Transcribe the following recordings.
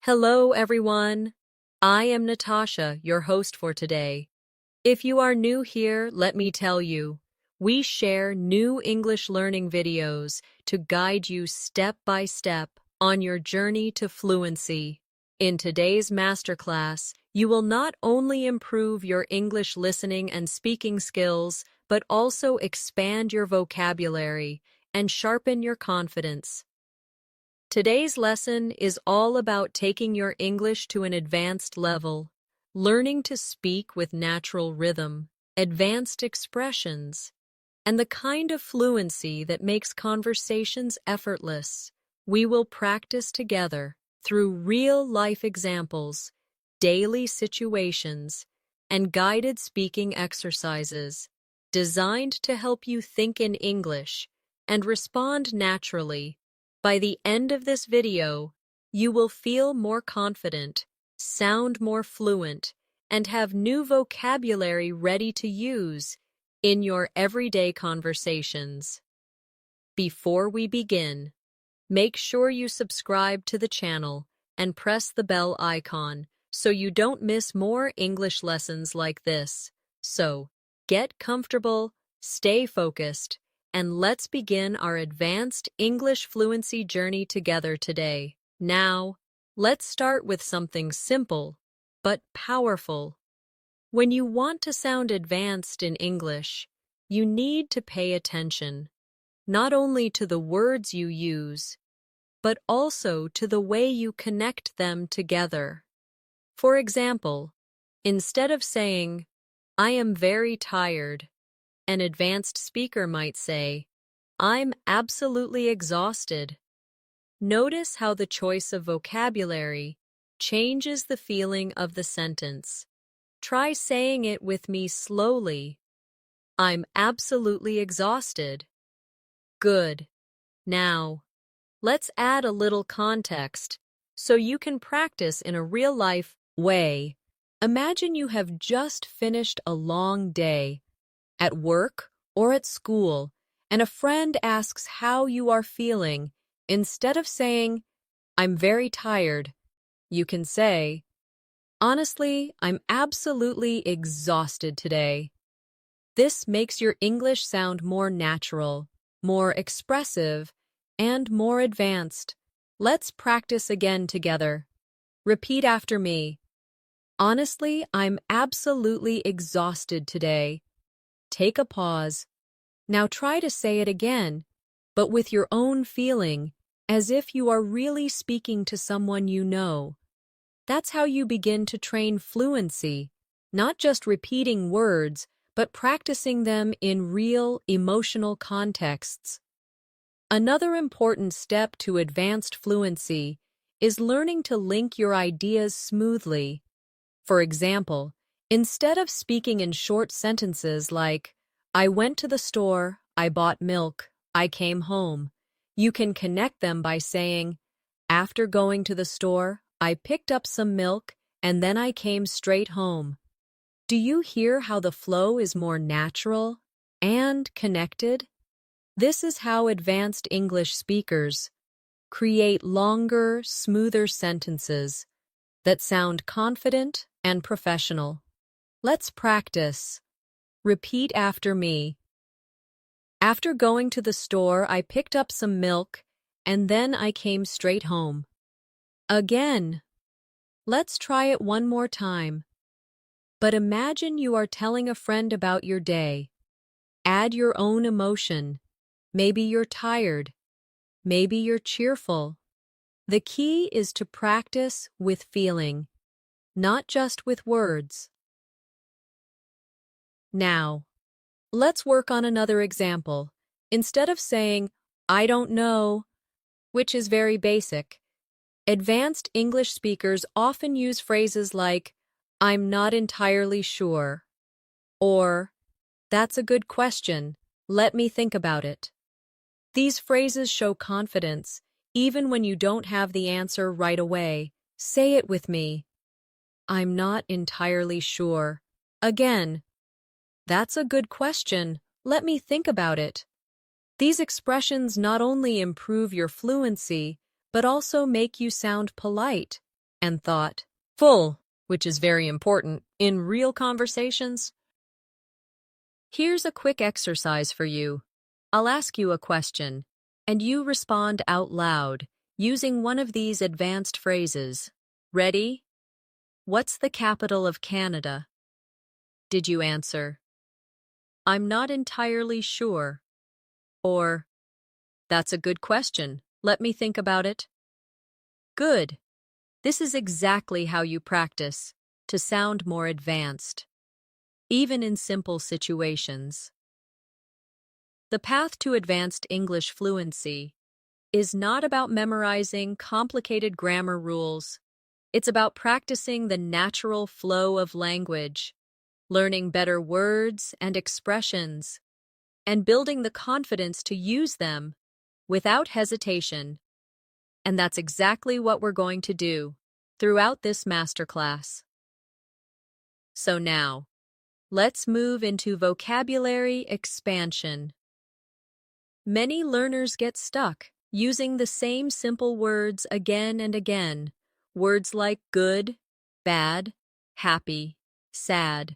Hello, everyone. I am Natasha, your host for today. If you are new here, let me tell you, we share new English learning videos to guide you step by step on your journey to fluency. In today's masterclass, you will not only improve your English listening and speaking skills, but also expand your vocabulary and sharpen your confidence. Today's lesson is all about taking your English to an advanced level, learning to speak with natural rhythm, advanced expressions, and the kind of fluency that makes conversations effortless. We will practice together through real-life examples, daily situations, and guided speaking exercises designed to help you think in English and respond naturally. By the end of this video, you will feel more confident, sound more fluent, and have new vocabulary ready to use in your everyday conversations. Before we begin, make sure you subscribe to the channel and press the bell icon so you don't miss more English lessons like this. So, get comfortable, stay focused, and let's begin our advanced English fluency journey together today. Now, let's start with something simple but powerful. When you want to sound advanced in English, you need to pay attention, not only to the words you use, but also to the way you connect them together. For example, instead of saying, "I am very tired," an advanced speaker might say, "I'm absolutely exhausted." Notice how the choice of vocabulary changes the feeling of the sentence. Try saying it with me slowly. I'm absolutely exhausted. Good. Now, let's add a little context so you can practice in a real-life way. Imagine you have just finished a long day at work or at school, and a friend asks how you are feeling. Instead of saying, "I'm very tired," you can say, "Honestly, I'm absolutely exhausted today." This makes your English sound more natural, more expressive, and more advanced. Let's practice again together. Repeat after me. Honestly, I'm absolutely exhausted today. Take a pause. Now try to say it again, but with your own feeling, as if you are really speaking to someone you know. That's how you begin to train fluency, not just repeating words, but practicing them in real, emotional contexts. Another important step to advanced fluency is learning to link your ideas smoothly. For example, instead of speaking in short sentences like, "I went to the store, I bought milk, I came home," you can connect them by saying, "After going to the store, I picked up some milk, and then I came straight home." Do you hear how the flow is more natural and connected? This is how advanced English speakers create longer, smoother sentences that sound confident and professional. Let's practice. Repeat after me. After going to the store, I picked up some milk, and then I came straight home. Again. Let's try it one more time. But imagine you are telling a friend about your day. Add your own emotion. Maybe you're tired. Maybe you're cheerful. The key is to practice with feeling, not just with words. Now, let's work on another example. Instead of saying, "I don't know," which is very basic, advanced English speakers often use phrases like, "I'm not entirely sure," or, "That's a good question. Let me think about it." These phrases show confidence, even when you don't have the answer right away. Say it with me. I'm not entirely sure. Again, that's a good question. Let me think about it. These expressions not only improve your fluency, but also make you sound polite, and thought. Full, which is very important in real conversations. Here's a quick exercise for you. I'll ask you a question, and you respond out loud using one of these advanced phrases. Ready? What's the capital of Canada? Did you answer, I'm not entirely sure? Or, that's a good question. Let me think about it. Good. This is exactly how you practice to sound more advanced, even in simple situations. The path to advanced English fluency is not about memorizing complicated grammar rules. It's about practicing the natural flow of language, learning better words and expressions, and building the confidence to use them without hesitation. And that's exactly what we're going to do throughout this masterclass. So now, let's move into vocabulary expansion. Many learners get stuck using the same simple words again and again. Words like good, bad, happy, sad.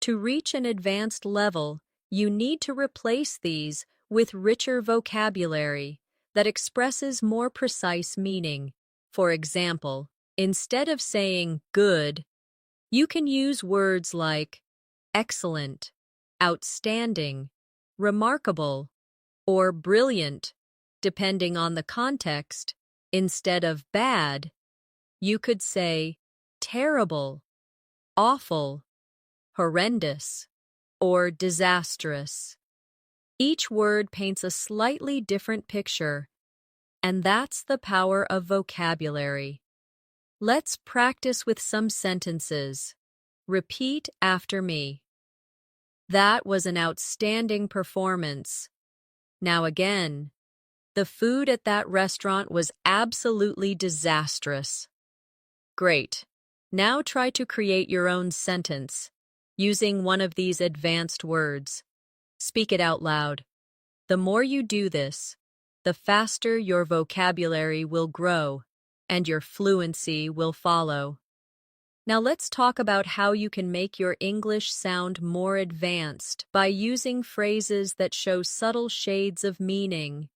To reach an advanced level, you need to replace these with richer vocabulary that expresses more precise meaning. For example, instead of saying good, you can use words like excellent, outstanding, remarkable, or brilliant, depending on the context. Instead of bad, you could say terrible, awful, horrendous, or disastrous. Each word paints a slightly different picture, and that's the power of vocabulary. Let's practice with some sentences. Repeat after me. That was an outstanding performance. Now again, the food at that restaurant was absolutely disastrous. Great. Now try to create your own sentence using one of these advanced words. Speak it out loud. The more you do this, the faster your vocabulary will grow and your fluency will follow. Now let's talk about how you can make your English sound more advanced by using phrases that show subtle shades of meaning.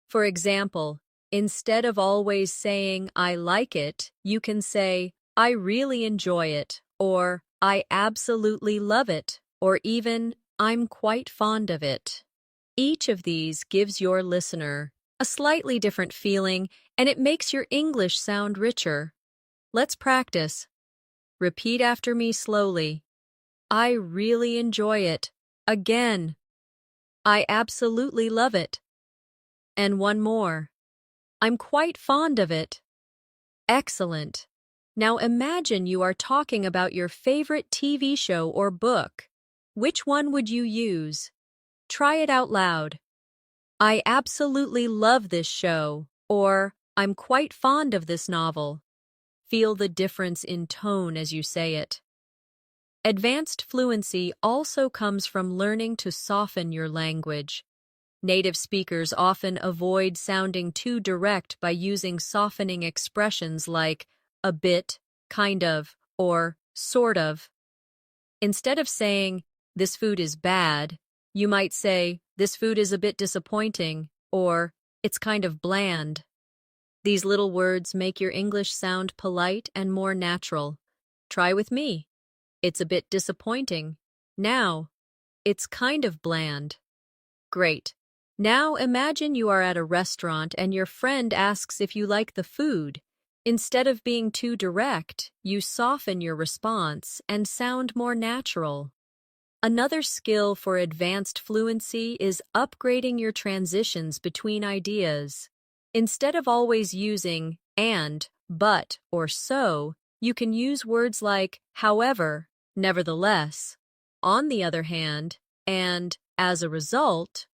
For example, instead of always saying, I like it, you can say, I really enjoy it, or I absolutely love it, or even, I'm quite fond of it. Each of these gives your listener a slightly different feeling, and it makes your English sound richer. Let's practice. Repeat after me slowly. I really enjoy it. Again. I absolutely love it. And one more. I'm quite fond of it. Excellent. Now imagine you are talking about your favorite TV show or book. Which one would you use? Try it out loud. I absolutely love this show, or I'm quite fond of this novel. Feel the difference in tone as you say it. Advanced fluency also comes from learning to soften your language. Native speakers often avoid sounding too direct by using softening expressions like a bit, kind of, or sort of. Instead of saying, this food is bad, you might say, this food is a bit disappointing, or it's kind of bland. These little words make your English sound polite and more natural. Try with me. It's a bit disappointing. Now, it's kind of bland. Great. Now imagine you are at a restaurant and your friend asks if you like the food. Instead of being too direct, you soften your response and sound more natural. Another skill for advanced fluency is upgrading your transitions between ideas. Instead of always using and, but, or so, you can use words like however, nevertheless, on the other hand, and as a result.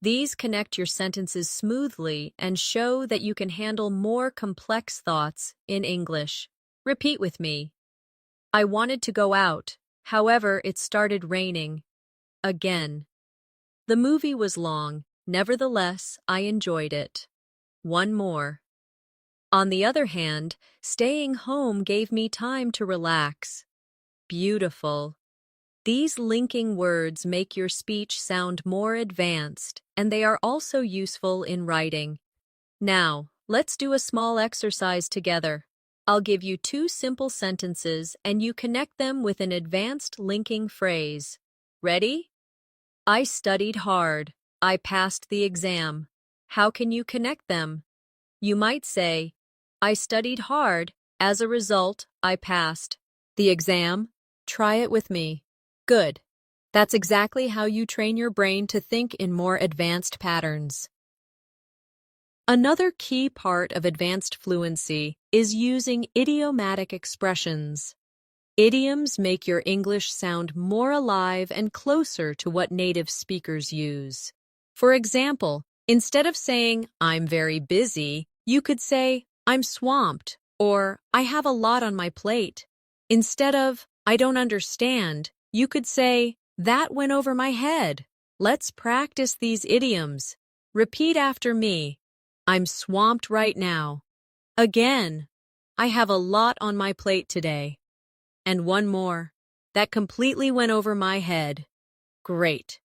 These connect your sentences smoothly and show that you can handle more complex thoughts in English. Repeat with me. I wanted to go out, however, it started raining. Again. The movie was long, nevertheless, I enjoyed it. One more. On the other hand, staying home gave me time to relax. Beautiful. These linking words make your speech sound more advanced, and they are also useful in writing. Now, let's do a small exercise together. I'll give you two simple sentences, and you connect them with an advanced linking phrase. Ready? I studied hard. I passed the exam. How can you connect them? You might say, I studied hard. As a result, I passed the exam. Try it with me. Good. That's exactly how you train your brain to think in more advanced patterns. Another key part of advanced fluency is using idiomatic expressions. Idioms make your English sound more alive and closer to what native speakers use. For example, instead of saying, I'm very busy, you could say, I'm swamped, or I have a lot on my plate. Instead of, I don't understand, you could say, that went over my head. Let's practice these idioms. Repeat after me. I'm swamped right now. Again, I have a lot on my plate today. And one more. That completely went over my head. Great.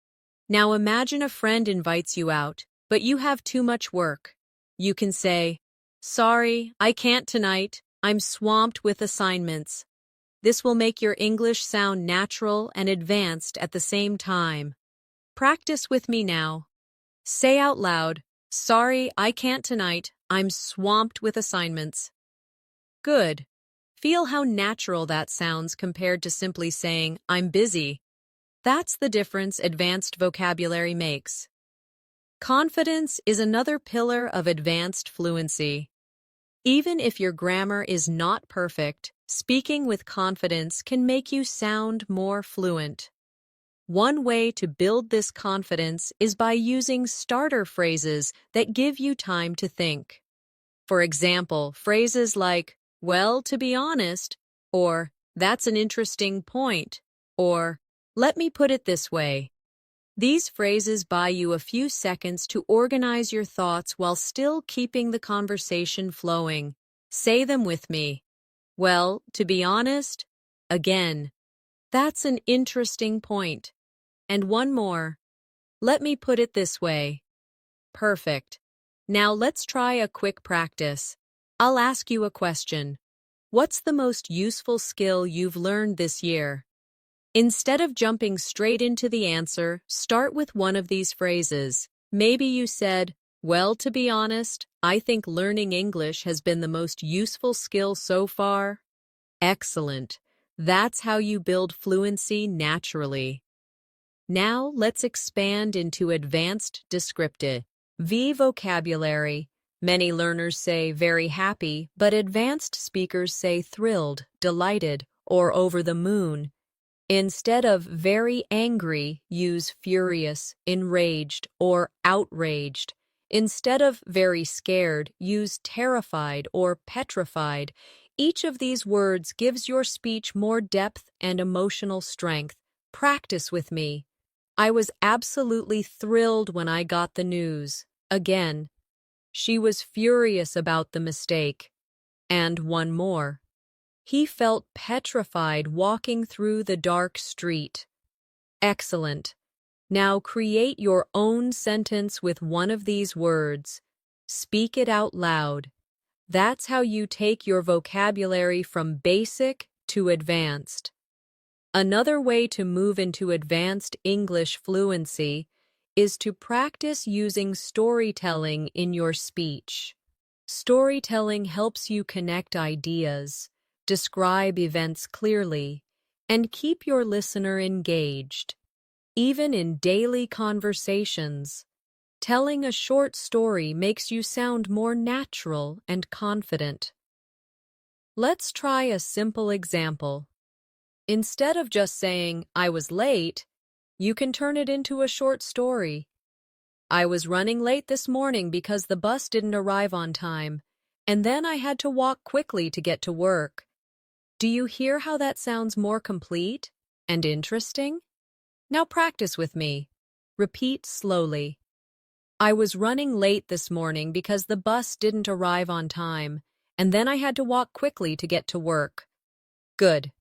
Now imagine a friend invites you out, but you have too much work. You can say, sorry, I can't tonight. I'm swamped with assignments. This will make your English sound natural and advanced at the same time. Practice with me now. Say out loud, sorry, I can't tonight. I'm swamped with assignments. Good. Feel how natural that sounds compared to simply saying, I'm busy. That's the difference advanced vocabulary makes. Confidence is another pillar of advanced fluency. Even if your grammar is not perfect, speaking with confidence can make you sound more fluent. One way to build this confidence is by using starter phrases that give you time to think. For example, phrases like, well, to be honest, or that's an interesting point, or let me put it this way. These phrases buy you a few seconds to organize your thoughts while still keeping the conversation flowing. Say them with me. Well, to be honest, again, that's an interesting point. And one more. Let me put it this way. Perfect. Now let's try a quick practice. I'll ask you a question. What's the most useful skill you've learned this year? Instead of jumping straight into the answer, start with one of these phrases. Maybe you said, well, to be honest, I think learning English has been the most useful skill so far. Excellent. That's how you build fluency naturally. Now let's expand into advanced descriptive vocabulary. Many learners say very happy, but advanced speakers say thrilled, delighted, or over the moon. Instead of very angry, use furious, enraged, or outraged. Instead of very scared, use terrified or petrified. Each of these words gives your speech more depth and emotional strength. Practice with me. I was absolutely thrilled when I got the news. Again. She was furious about the mistake. And one more. He felt petrified walking through the dark street. Excellent. Now create your own sentence with one of these words. Speak it out loud. That's how you take your vocabulary from basic to advanced. Another way to move into advanced English fluency is to practice using storytelling in your speech. Storytelling helps you connect ideas, describe events clearly, and keep your listener engaged. Even in daily conversations, telling a short story makes you sound more natural and confident. Let's try a simple example. Instead of just saying, I was late, you can turn it into a short story. I was running late this morning because the bus didn't arrive on time, and then I had to walk quickly to get to work. Do you hear how that sounds more complete and interesting? Now practice with me. Repeat slowly. I was running late this morning because the bus didn't arrive on time, and then I had to walk quickly to get to work. Good.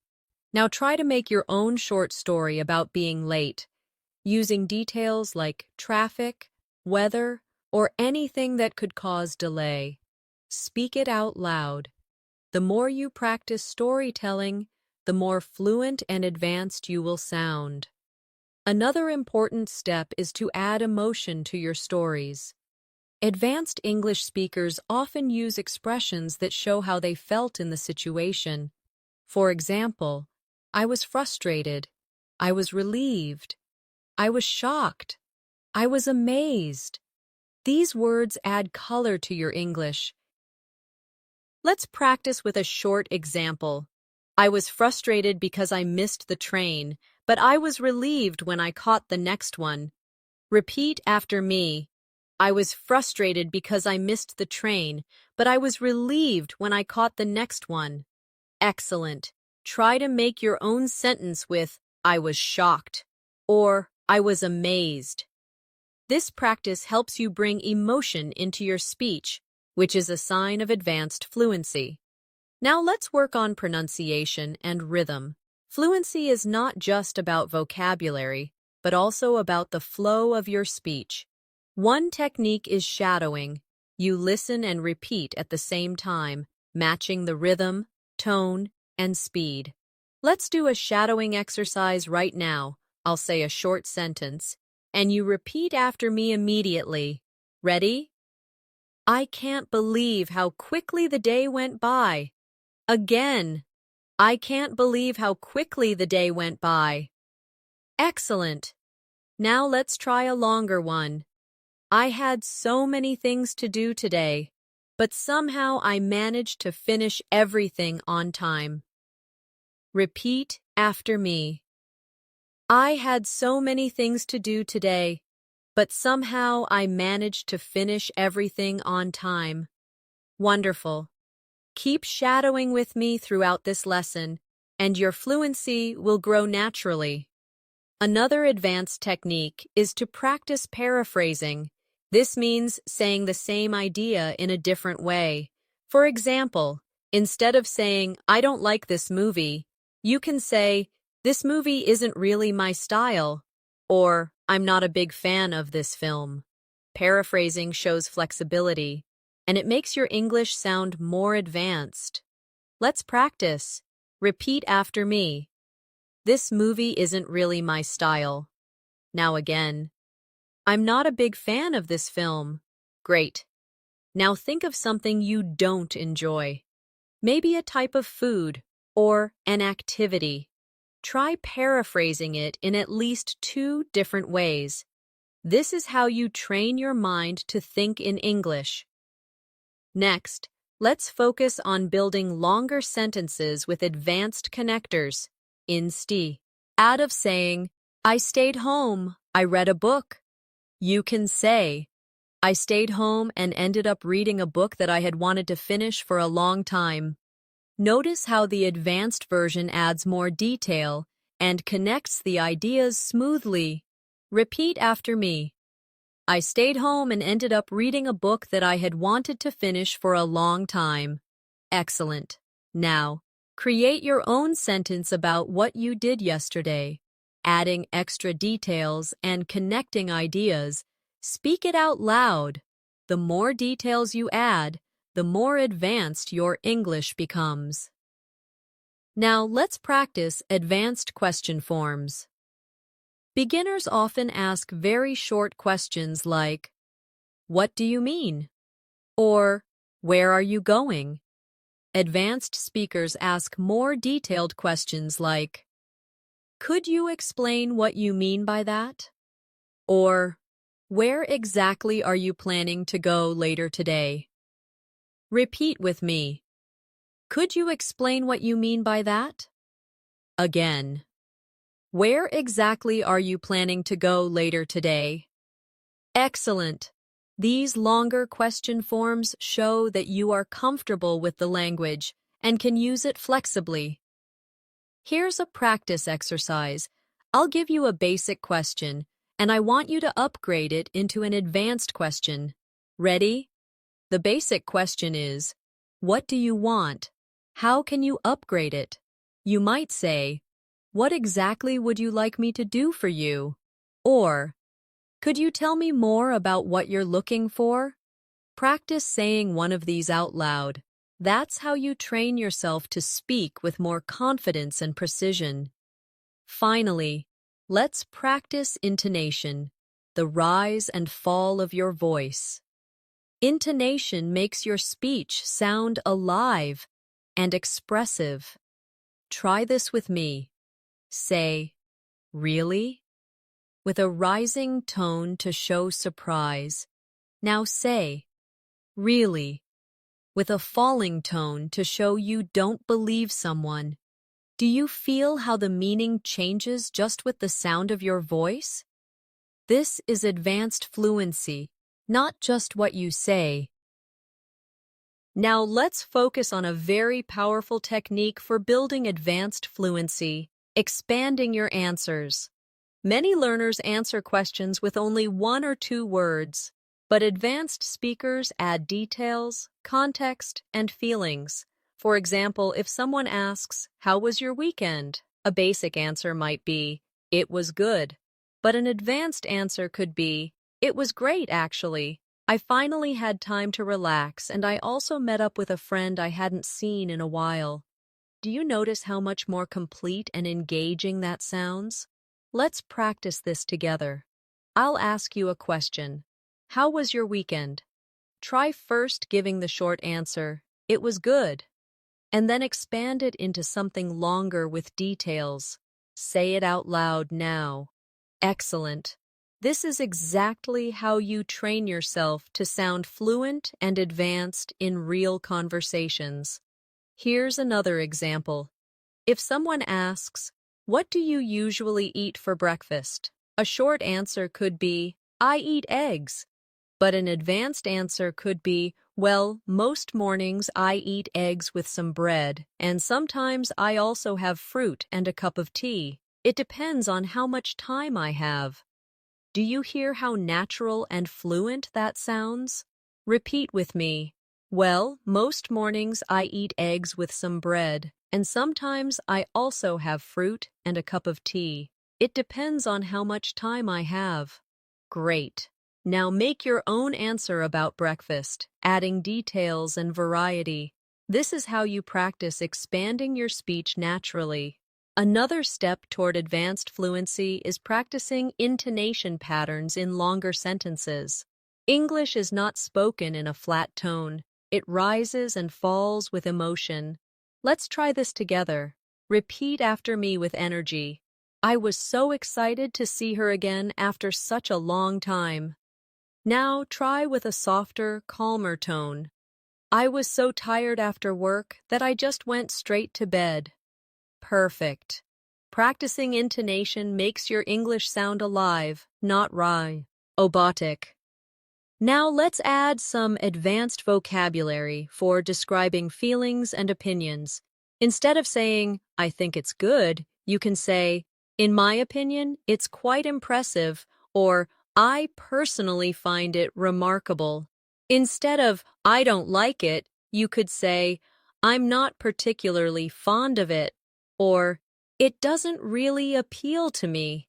Now try to make your own short story about being late, using details like traffic, weather, or anything that could cause delay. Speak it out loud. The more you practice storytelling, the more fluent and advanced you will sound. Another important step is to add emotion to your stories. Advanced English speakers often use expressions that show how they felt in the situation. For example, I was frustrated. I was relieved. I was shocked. I was amazed. These words add color to your English. Let's practice with a short example. I was frustrated because I missed the train, but I was relieved when I caught the next one. Repeat after me. I was frustrated because I missed the train, but I was relieved when I caught the next one. Excellent. Try to make your own sentence with I was shocked or I was amazed. This practice helps you bring emotion into your speech, which is a sign of advanced fluency. Now let's work on pronunciation and rhythm. Fluency is not just about vocabulary, but also about the flow of your speech. One technique is shadowing. You listen and repeat at the same time, matching the rhythm, tone, and speed. Let's do a shadowing exercise right now. I'll say a short sentence, and you repeat after me immediately. Ready? I can't believe how quickly the day went by. Again. I can't believe how quickly the day went by. Excellent. Now let's try a longer one. I had so many things to do today, but somehow I managed to finish everything on time. Repeat after me. I had so many things to do today, but somehow I managed to finish everything on time. Wonderful. Keep shadowing with me throughout this lesson, and your fluency will grow naturally. Another advanced technique is to practice paraphrasing. This means saying the same idea in a different way. For example, instead of saying, I don't like this movie, you can say, this movie isn't really my style, or I'm not a big fan of this film. Paraphrasing shows flexibility, and it makes your English sound more advanced. Let's practice. Repeat after me. This movie isn't really my style. Now again. I'm not a big fan of this film. Great. Now think of something you don't enjoy. Maybe a type of food or an activity. Try paraphrasing it in at least 2 different ways. This is how you train your mind to think in English. Next, let's focus on building longer sentences with advanced connectors. Instead of saying, I stayed home, I read a book. You can say, I stayed home and ended up reading a book that I had wanted to finish for a long time. Notice how the advanced version adds more detail and connects the ideas smoothly. Repeat after me. I stayed home and ended up reading a book that I had wanted to finish for a long time. Excellent. Now, create your own sentence about what you did yesterday. Adding extra details and connecting ideas, speak it out loud. The more details you add, the more advanced your English becomes. Now let's practice advanced question forms. Beginners often ask very short questions like, what do you mean? Or, where are you going? Advanced speakers ask more detailed questions like, could you explain what you mean by that? Or, where exactly are you planning to go later today? Repeat with me. Could you explain what you mean by that? Again. Where exactly are you planning to go later today? Excellent. These longer question forms show that you are comfortable with the language and can use it flexibly. Here's a practice exercise. I'll give you a basic question, and I want you to upgrade it into an advanced question. Ready? The basic question is, What do you want? How can you upgrade it? You might say, what exactly would you like me to do for you? Or, could you tell me more about what you're looking for? Practice saying one of these out loud. That's how you train yourself to speak with more confidence and precision. Finally, let's practice intonation, the rise and fall of your voice. Intonation makes your speech sound alive and expressive. Try this with me. Say, really? With a rising tone to show surprise. Now say, really? With a falling tone to show you don't believe someone. Do you feel how the meaning changes just with the sound of your voice? This is advanced fluency, not just what you say. Now let's focus on a very powerful technique for building advanced fluency, expanding your answers. Many learners answer questions with only 1 or 2 words, but advanced speakers add details, context, and feelings. For example, if someone asks, "How was your weekend?" a basic answer might be, "It was good." But an advanced answer could be, "It was great, actually. I finally had time to relax, and I also met up with a friend I hadn't seen in a while." Do you notice how much more complete and engaging that sounds? Let's practice this together. I'll ask you a question. How was your weekend? Try first giving the short answer, "It was good," and then expand it into something longer with details. Say it out loud now. Excellent. This is exactly how you train yourself to sound fluent and advanced in real conversations. Here's another example. If someone asks, "What do you usually eat for breakfast?" a short answer could be, "I eat eggs." But an advanced answer could be, "Well, most mornings I eat eggs with some bread, and sometimes I also have fruit and a cup of tea. It depends on how much time I have." Do you hear how natural and fluent that sounds? Repeat with me. "Well, most mornings I eat eggs with some bread, and sometimes I also have fruit and a cup of tea. It depends on how much time I have." Great. Now make your own answer about breakfast, adding details and variety. This is how you practice expanding your speech naturally. Another step toward advanced fluency is practicing intonation patterns in longer sentences. English is not spoken in a flat tone. It rises and falls with emotion. Let's try this together. Repeat after me with energy. "I was so excited to see her again after such a long time." Now try with a softer, calmer tone. "I was so tired after work that I just went straight to bed." Perfect. Practicing intonation makes your English sound alive, not robotic. Now let's add some advanced vocabulary for describing feelings and opinions. Instead of saying, "I think it's good," you can say, "In my opinion, it's quite impressive," or "I personally find it remarkable." Instead of "I don't like it," you could say, "I'm not particularly fond of it," or "It doesn't really appeal to me."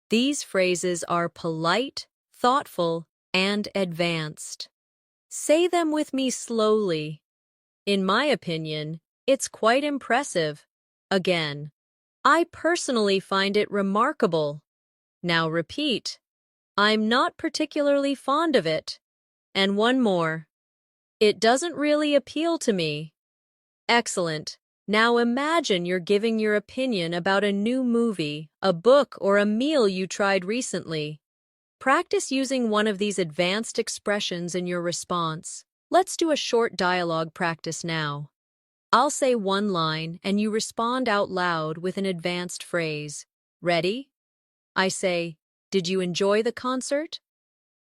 These phrases are polite, thoughtful, and advanced. Say them with me slowly. "In my opinion, it's quite impressive." Again, "I personally find it remarkable." Now repeat, "I'm not particularly fond of it." And one more, "It doesn't really appeal to me." Excellent. Now imagine you're giving your opinion about a new movie, a book, or a meal you tried recently. Practice using one of these advanced expressions in your response. Let's do a short dialogue practice now. I'll say one line and you respond out loud with an advanced phrase. Ready? I say, "Did you enjoy the concert?"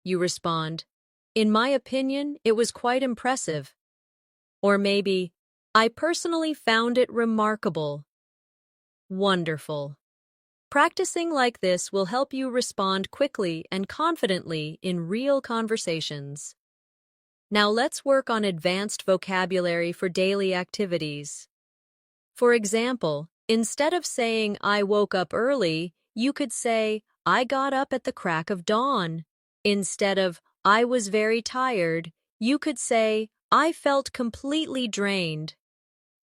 You respond, "In my opinion, it was quite impressive." Or maybe, "I personally found it remarkable." Wonderful. Practicing like this will help you respond quickly and confidently in real conversations. Now let's work on advanced vocabulary for daily activities. For example, instead of saying I woke up early, you could say I got up at the crack of dawn. Instead of I was very tired, you could say I felt completely drained.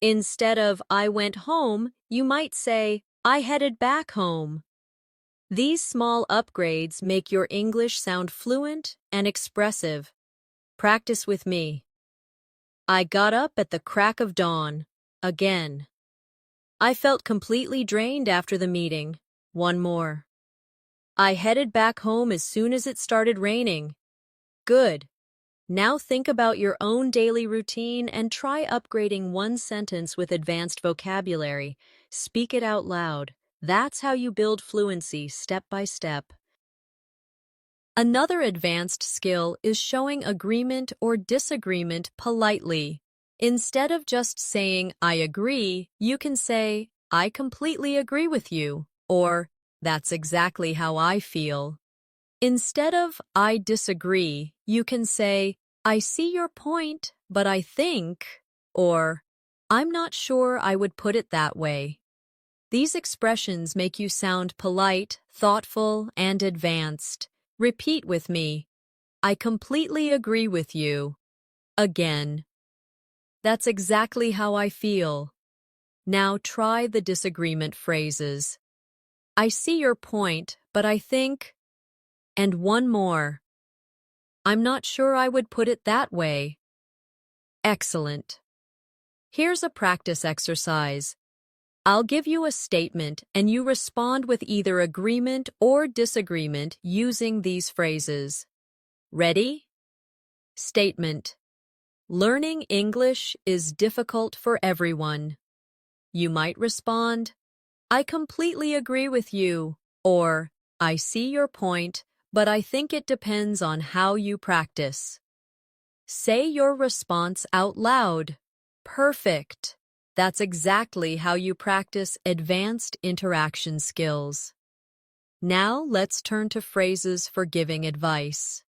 Instead of I went home, you might say I headed back home. These small upgrades make your English sound fluent and expressive. Practice with me. I got up at the crack of dawn. Again. I felt completely drained after the meeting. One more. I headed back home as soon as it started raining. Good. Now think about your own daily routine and try upgrading one sentence with advanced vocabulary. Speak it out loud. That's how you build fluency step by step. Another advanced skill is showing agreement or disagreement politely. Instead of just saying, I agree, you can say, I completely agree with you, or that's exactly how I feel. Instead of, I disagree, you can say, I see your point, but I think, or I'm not sure I would put it that way. These expressions make you sound polite, thoughtful, and advanced. Repeat with me. I completely agree with you. Again. That's exactly how I feel. Now try the disagreement phrases. I see your point, but I think... And one more. I'm not sure I would put it that way. Excellent. Here's a practice exercise. I'll give you a statement and you respond with either agreement or disagreement using these phrases. Ready? Statement. Learning English is difficult for everyone. You might respond, I completely agree with you, or I see your point, but I think it depends on how you practice. Say your response out loud. Perfect. That's exactly how you practice advanced interaction skills. Now let's turn to phrases for giving advice.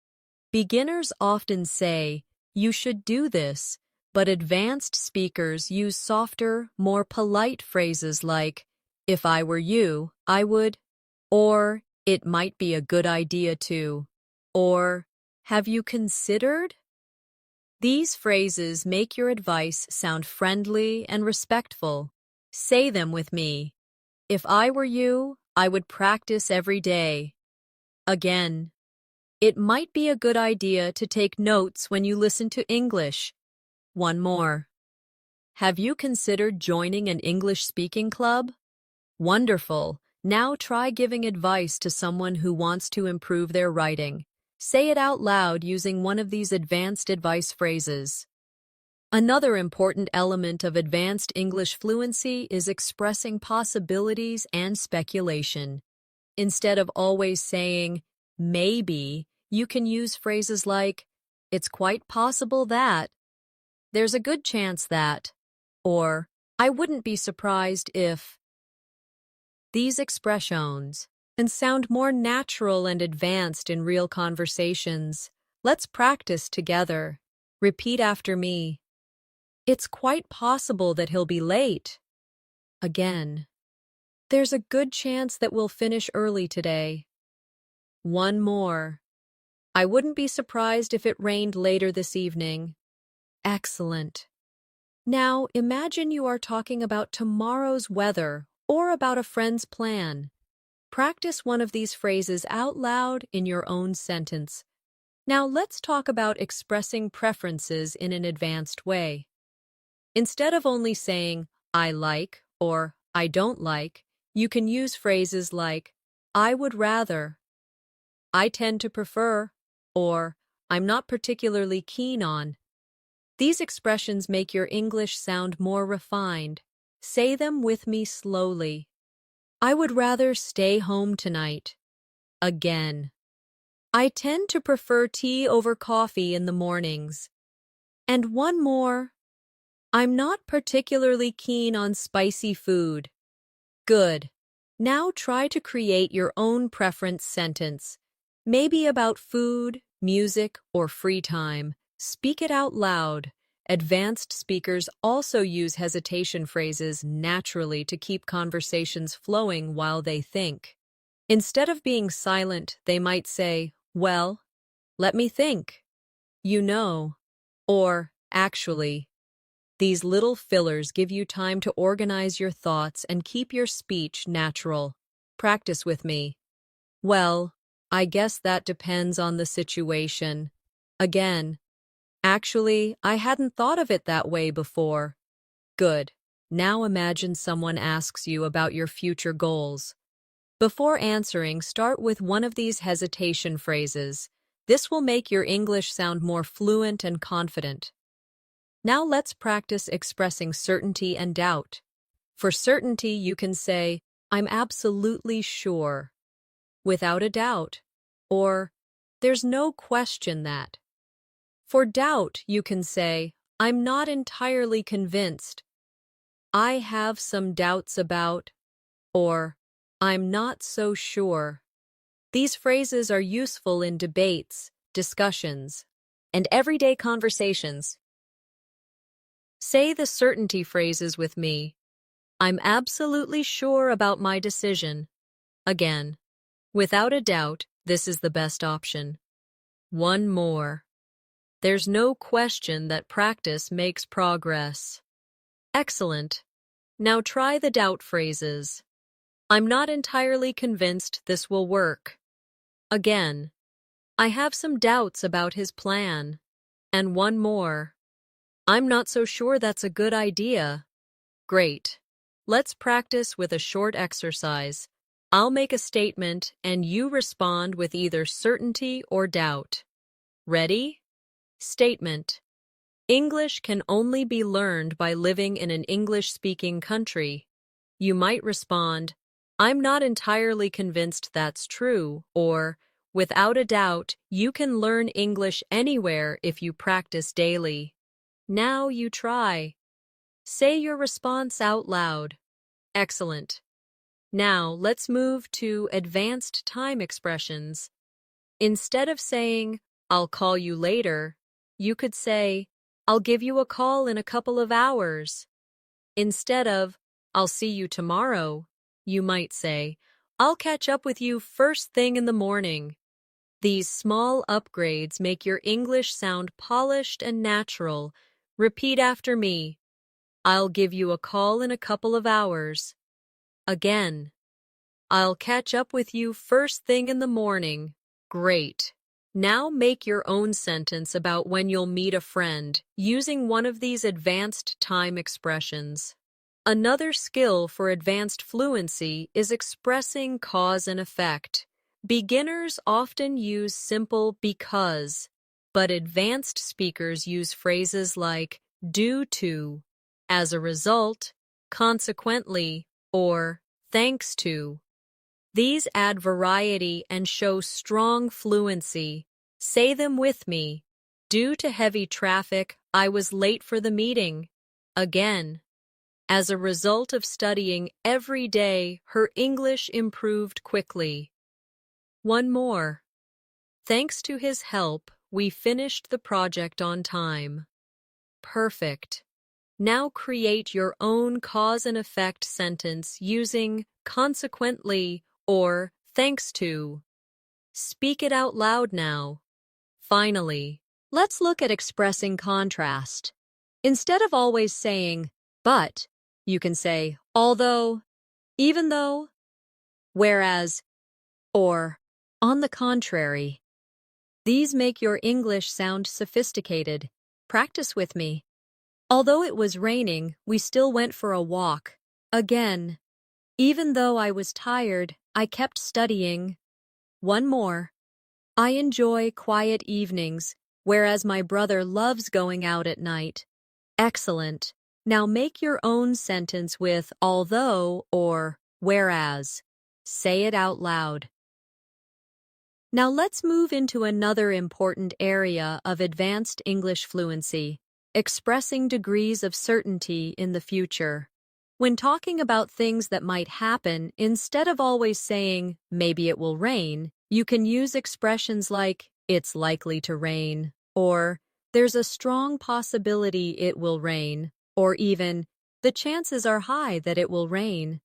Beginners often say, you should do this, but advanced speakers use softer, more polite phrases like, if I were you, I would, or it might be a good idea to, or have you considered? These phrases make your advice sound friendly and respectful. Say them with me. If I were you, I would practice every day. Again. It might be a good idea to take notes when you listen to English. One more. Have you considered joining an English speaking club? Wonderful. Now try giving advice to someone who wants to improve their writing. Say it out loud using one of these advanced advice phrases. Another important element of advanced English fluency is expressing possibilities and speculation. Instead of always saying, maybe, you can use phrases like, it's quite possible that, there's a good chance that, or I wouldn't be surprised if. These expressions can sound more natural and advanced in real conversations. Let's practice together. Repeat after me. It's quite possible that he'll be late. Again. There's a good chance that we'll finish early today. One more. I wouldn't be surprised if it rained later this evening. Excellent. Now imagine you are talking about tomorrow's weather or about a friend's plan. Practice one of these phrases out loud in your own sentence. Now let's talk about expressing preferences in an advanced way. Instead of only saying, I like or I don't like, you can use phrases like, I would rather, I tend to prefer, or I'm not particularly keen on. These expressions make your English sound more refined. Say them with me slowly. I would rather stay home tonight. Again. I tend to prefer tea over coffee in the mornings. And one more. I'm not particularly keen on spicy food. Good. Now try to create your own preference sentence. Maybe about food, music, or free time. Speak it out loud. Advanced speakers also use hesitation phrases naturally to keep conversations flowing while they think. Instead of being silent, they might say, "Well, let me think," "you know," or "actually." These little fillers give you time to organize your thoughts and keep your speech natural. Practice with me. "Well, I guess that depends on the situation." Again, "Actually, I hadn't thought of it that way before." Good. Now imagine someone asks you about your future goals. Before answering, start with one of these hesitation phrases. This will make your English sound more fluent and confident. Now let's practice expressing certainty and doubt. For certainty, you can say, "I'm absolutely sure," "without a doubt," or "there's no question that." For doubt, you can say, "I'm not entirely convinced," "I have some doubts about," or "I'm not so sure." These phrases are useful in debates, discussions, and everyday conversations. Say the certainty phrases with me. "I'm absolutely sure about my decision." Again, "Without a doubt, this is the best option." One more. "There's no question that practice makes progress." Excellent. Now try the doubt phrases. "I'm not entirely convinced this will work." Again, "I have some doubts about his plan." And one more. "I'm not so sure that's a good idea." Great. Let's practice with a short exercise. I'll make a statement and you respond with either certainty or doubt. Ready? Statement. English can only be learned by living in an English-speaking country. You might respond, "I'm not entirely convinced that's true," or, "Without a doubt, you can learn English anywhere if you practice daily." Now you try. Say your response out loud. Excellent. Now let's move to advanced time expressions. Instead of saying, "I'll call you later," you could say, "I'll give you a call in a couple of hours." Instead of, "I'll see you tomorrow," you might say, "I'll catch up with you first thing in the morning." These small upgrades make your English sound polished and natural. Repeat after me. "I'll give you a call in a couple of hours." Again. "I'll catch up with you first thing in the morning." Great. Now make your own sentence about when you'll meet a friend using one of these advanced time expressions. Another skill for advanced fluency is expressing cause and effect. Beginners often use simple because, but advanced speakers use phrases like due to, as a result, consequently, or thanks to. These add variety and show strong fluency. Say them with me. "Due to heavy traffic, I was late for the meeting." Again. As a result of studying every day, her English improved quickly. One more. "Thanks to his help, we finished the project on time." Perfect. Now create your own cause and effect sentence using consequently or thanks to. Speak it out loud now. Finally, let's look at expressing contrast. Instead of always saying, "but," you can say, "although," "even though," "whereas," or "on the contrary." These make your English sound sophisticated. Practice with me. "Although it was raining, we still went for a walk." Again. "Even though I was tired, I kept studying." One more. "I enjoy quiet evenings, whereas my brother loves going out at night." Excellent. Now make your own sentence with although or whereas. Say it out loud. Now let's move into another important area of advanced English fluency, expressing degrees of certainty in the future. When talking about things that might happen, instead of always saying, "maybe it will rain," you can use expressions like, "it's likely to rain," or There's a strong possibility it will rain, or even, the chances are high that it will rain.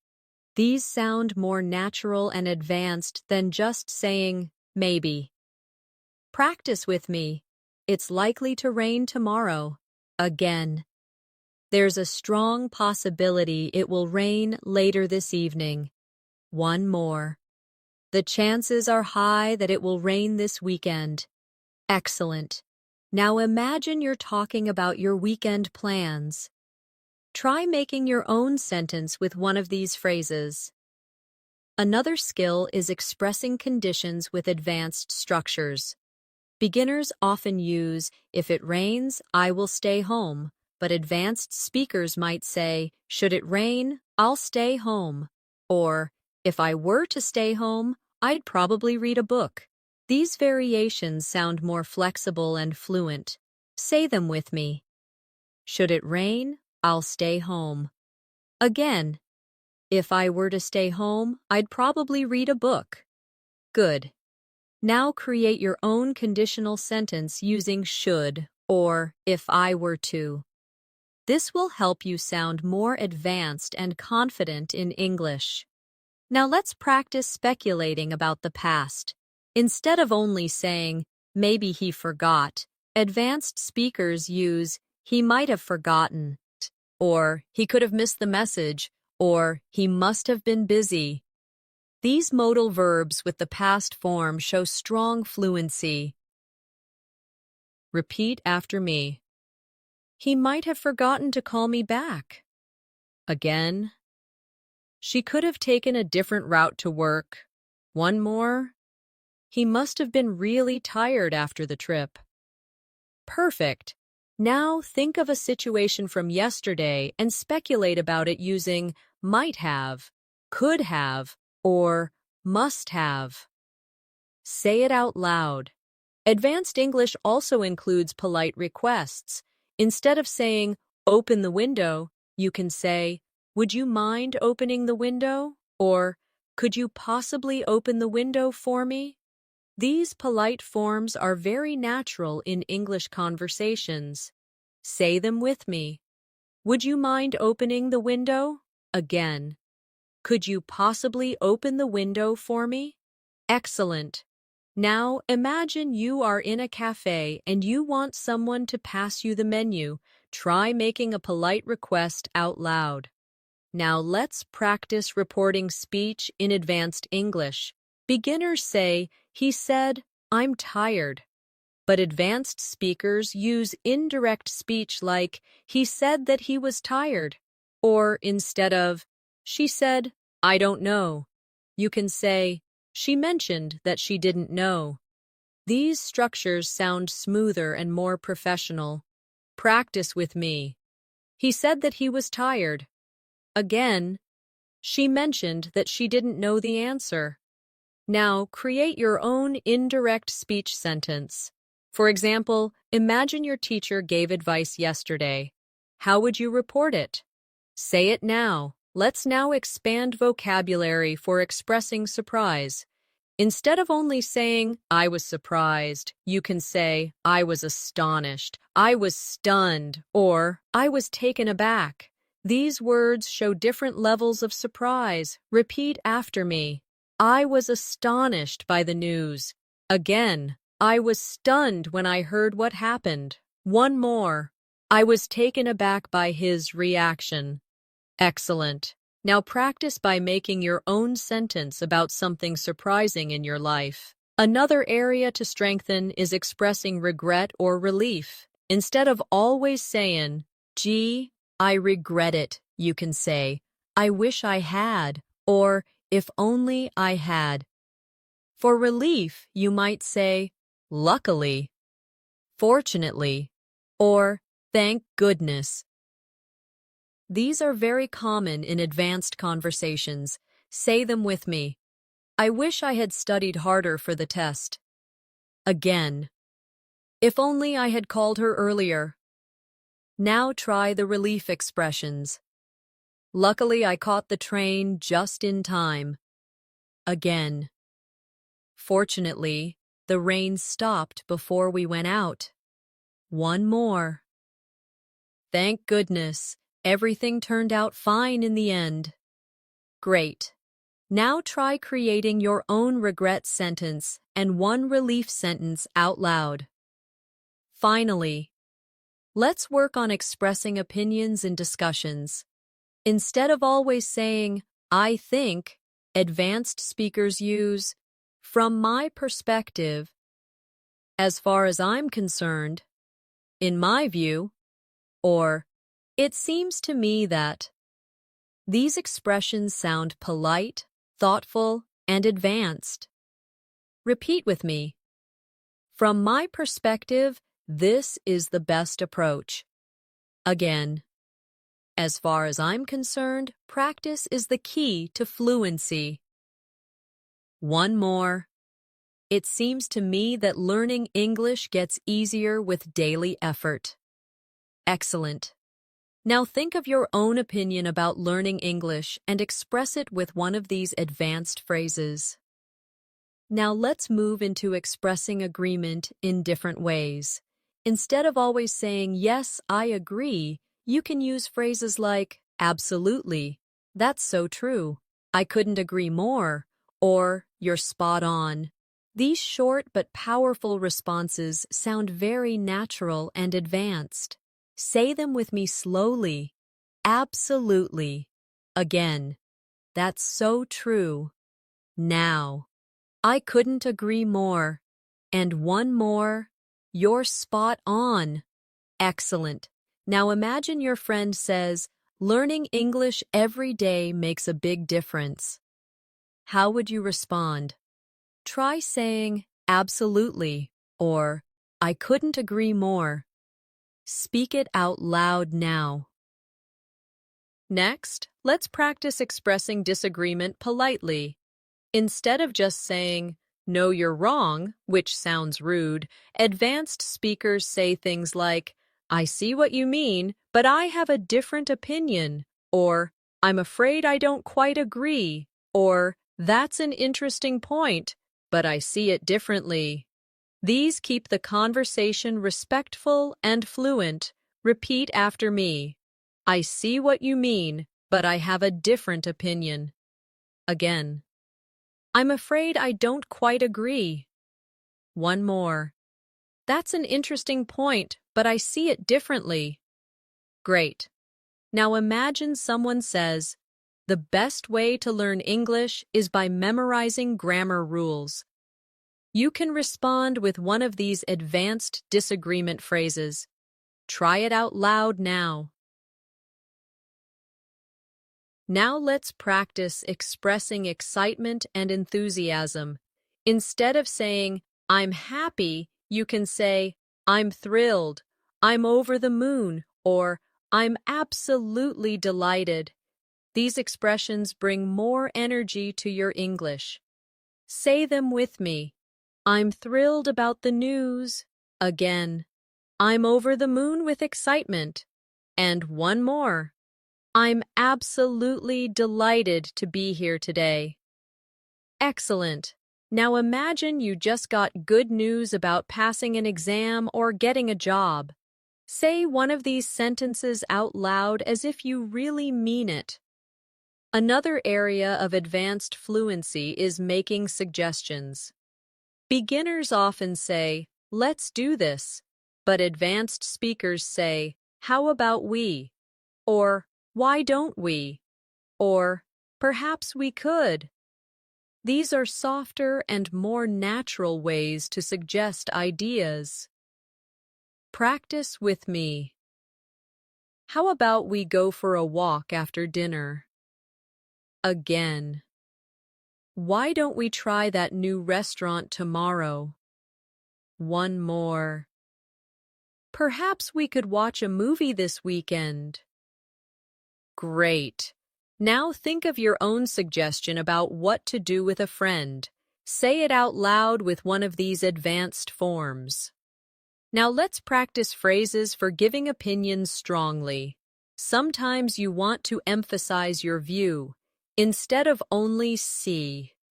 These sound more natural and advanced than just saying, maybe. Practice with me. It's likely to rain tomorrow. Again. There's a strong possibility it will rain later this evening. One more. The chances are high that it will rain this weekend. Excellent. Now imagine you're talking about your weekend plans. Try making your own sentence with one of these phrases. Another skill is expressing conditions with advanced structures. Beginners often use, if it rains, I will stay home, but advanced speakers might say, should it rain, I'll stay home. Or, if I were to stay home, I'd probably read a book. These variations sound more flexible and fluent. Say them with me. Should it rain, I'll stay home. Again, if I were to stay home, I'd probably read a book. Good. Now create your own conditional sentence using should or if I were to. This will help you sound more advanced and confident in English. Now let's practice speculating about the past. Instead of only saying, maybe he forgot, advanced speakers use, he might have forgotten, or he could have missed the message, or he must have been busy. These modal verbs with the past form show strong fluency. Repeat after me. He might have forgotten to call me back. Again. She could have taken a different route to work. One more. He must have been really tired after the trip. Perfect. Now think of a situation from yesterday and speculate about it using might have, could have, or must have. Say it out loud. Advanced English also includes polite requests. Instead of saying, open the window, you can say, would you mind opening the window? Or, could you possibly open the window for me? These polite forms are very natural in English conversations. Say them with me. Would you mind opening the window? Again. Could you possibly open the window for me? Excellent. Now imagine you are in a cafe and you want someone to pass you the menu. Try making a polite request out loud. Now let's practice reporting speech in advanced English. Beginners say, he said, I'm tired. But advanced speakers use indirect speech like, he said that he was tired. Or instead of, she said, I don't know. You can say, she mentioned that she didn't know. These structures sound smoother and more professional. Practice with me. He said that he was tired. Again, she mentioned that she didn't know the answer. Now, create your own indirect speech sentence. For example, imagine your teacher gave advice yesterday. How would you report it? Say it now. Let's now expand vocabulary for expressing surprise. Instead of only saying, I was surprised, you can say, I was astonished, I was stunned, or I was taken aback. These words show different levels of surprise. Repeat after me. I was astonished by the news. Again, I was stunned when I heard what happened. One more. I was taken aback by his reaction. Excellent. Now practice by making your own sentence about something surprising in your life. Another area to strengthen is expressing regret or relief. Instead of always saying, gee, I regret it, you can say, I wish I had, or if only I had. For relief, you might say, luckily, fortunately, or thank goodness. These are very common in advanced conversations. Say them with me. I wish I had studied harder for the test. Again. If only I had called her earlier. Now try the relief expressions. Luckily, I caught the train just in time. Again. Fortunately, the rain stopped before we went out. One more. Thank goodness, everything turned out fine in the end. Great. Now try creating your own regret sentence and one relief sentence out loud. Finally, let's work on expressing opinions in discussions. Instead of always saying, I think, advanced speakers use, from my perspective, as far as I'm concerned, in my view, or it seems to me that. These expressions sound polite, thoughtful, and advanced. Repeat with me. From my perspective, this is the best approach. Again, as far as I'm concerned, practice is the key to fluency. One more. It seems to me that learning English gets easier with daily effort. Excellent. Now think of your own opinion about learning English and express it with one of these advanced phrases. Now let's move into expressing agreement in different ways. Instead of always saying, yes, I agree, you can use phrases like, absolutely, that's so true, I couldn't agree more, or you're spot on. These short but powerful responses sound very natural and advanced. Say them with me slowly. Absolutely. Again. That's so true. Now. I couldn't agree more. And one more. You're spot on. Excellent. Now imagine your friend says, learning English every day makes a big difference. How would you respond? Try saying, absolutely, or I couldn't agree more. Speak it out loud now. Next, let's practice expressing disagreement politely. Instead of just saying, no, you're wrong, which sounds rude, advanced speakers say things like, I see what you mean, but I have a different opinion, or I'm afraid I don't quite agree, or that's an interesting point, but I see it differently. These keep the conversation respectful and fluent. Repeat after me. I see what you mean, but I have a different opinion. Again. I'm afraid I don't quite agree. One more. That's an interesting point, but I see it differently. Great. Now imagine someone says, the best way to learn English is by memorizing grammar rules. You can respond with one of these advanced disagreement phrases. Try it out loud now. Now let's practice expressing excitement and enthusiasm. Instead of saying, I'm happy, you can say, I'm thrilled, I'm over the moon, or I'm absolutely delighted. These expressions bring more energy to your English. Say them with me. I'm thrilled about the news. Again. I'm over the moon with excitement. And one more. I'm absolutely delighted to be here today. Excellent. Now imagine you just got good news about passing an exam or getting a job. Say one of these sentences out loud as if you really mean it. Another area of advanced fluency is making suggestions. Beginners often say, let's do this, but advanced speakers say, how about we? Or, why don't we? Or, perhaps we could. These are softer and more natural ways to suggest ideas. Practice with me. How about we go for a walk after dinner? Again. Why don't we try that new restaurant tomorrow? One more. Perhaps we could watch a movie this weekend. Great. Now think of your own suggestion about what to do with a friend. Say it out loud with one of these advanced forms. Now let's practice phrases for giving opinions strongly. Sometimes you want to emphasize your view. Instead of only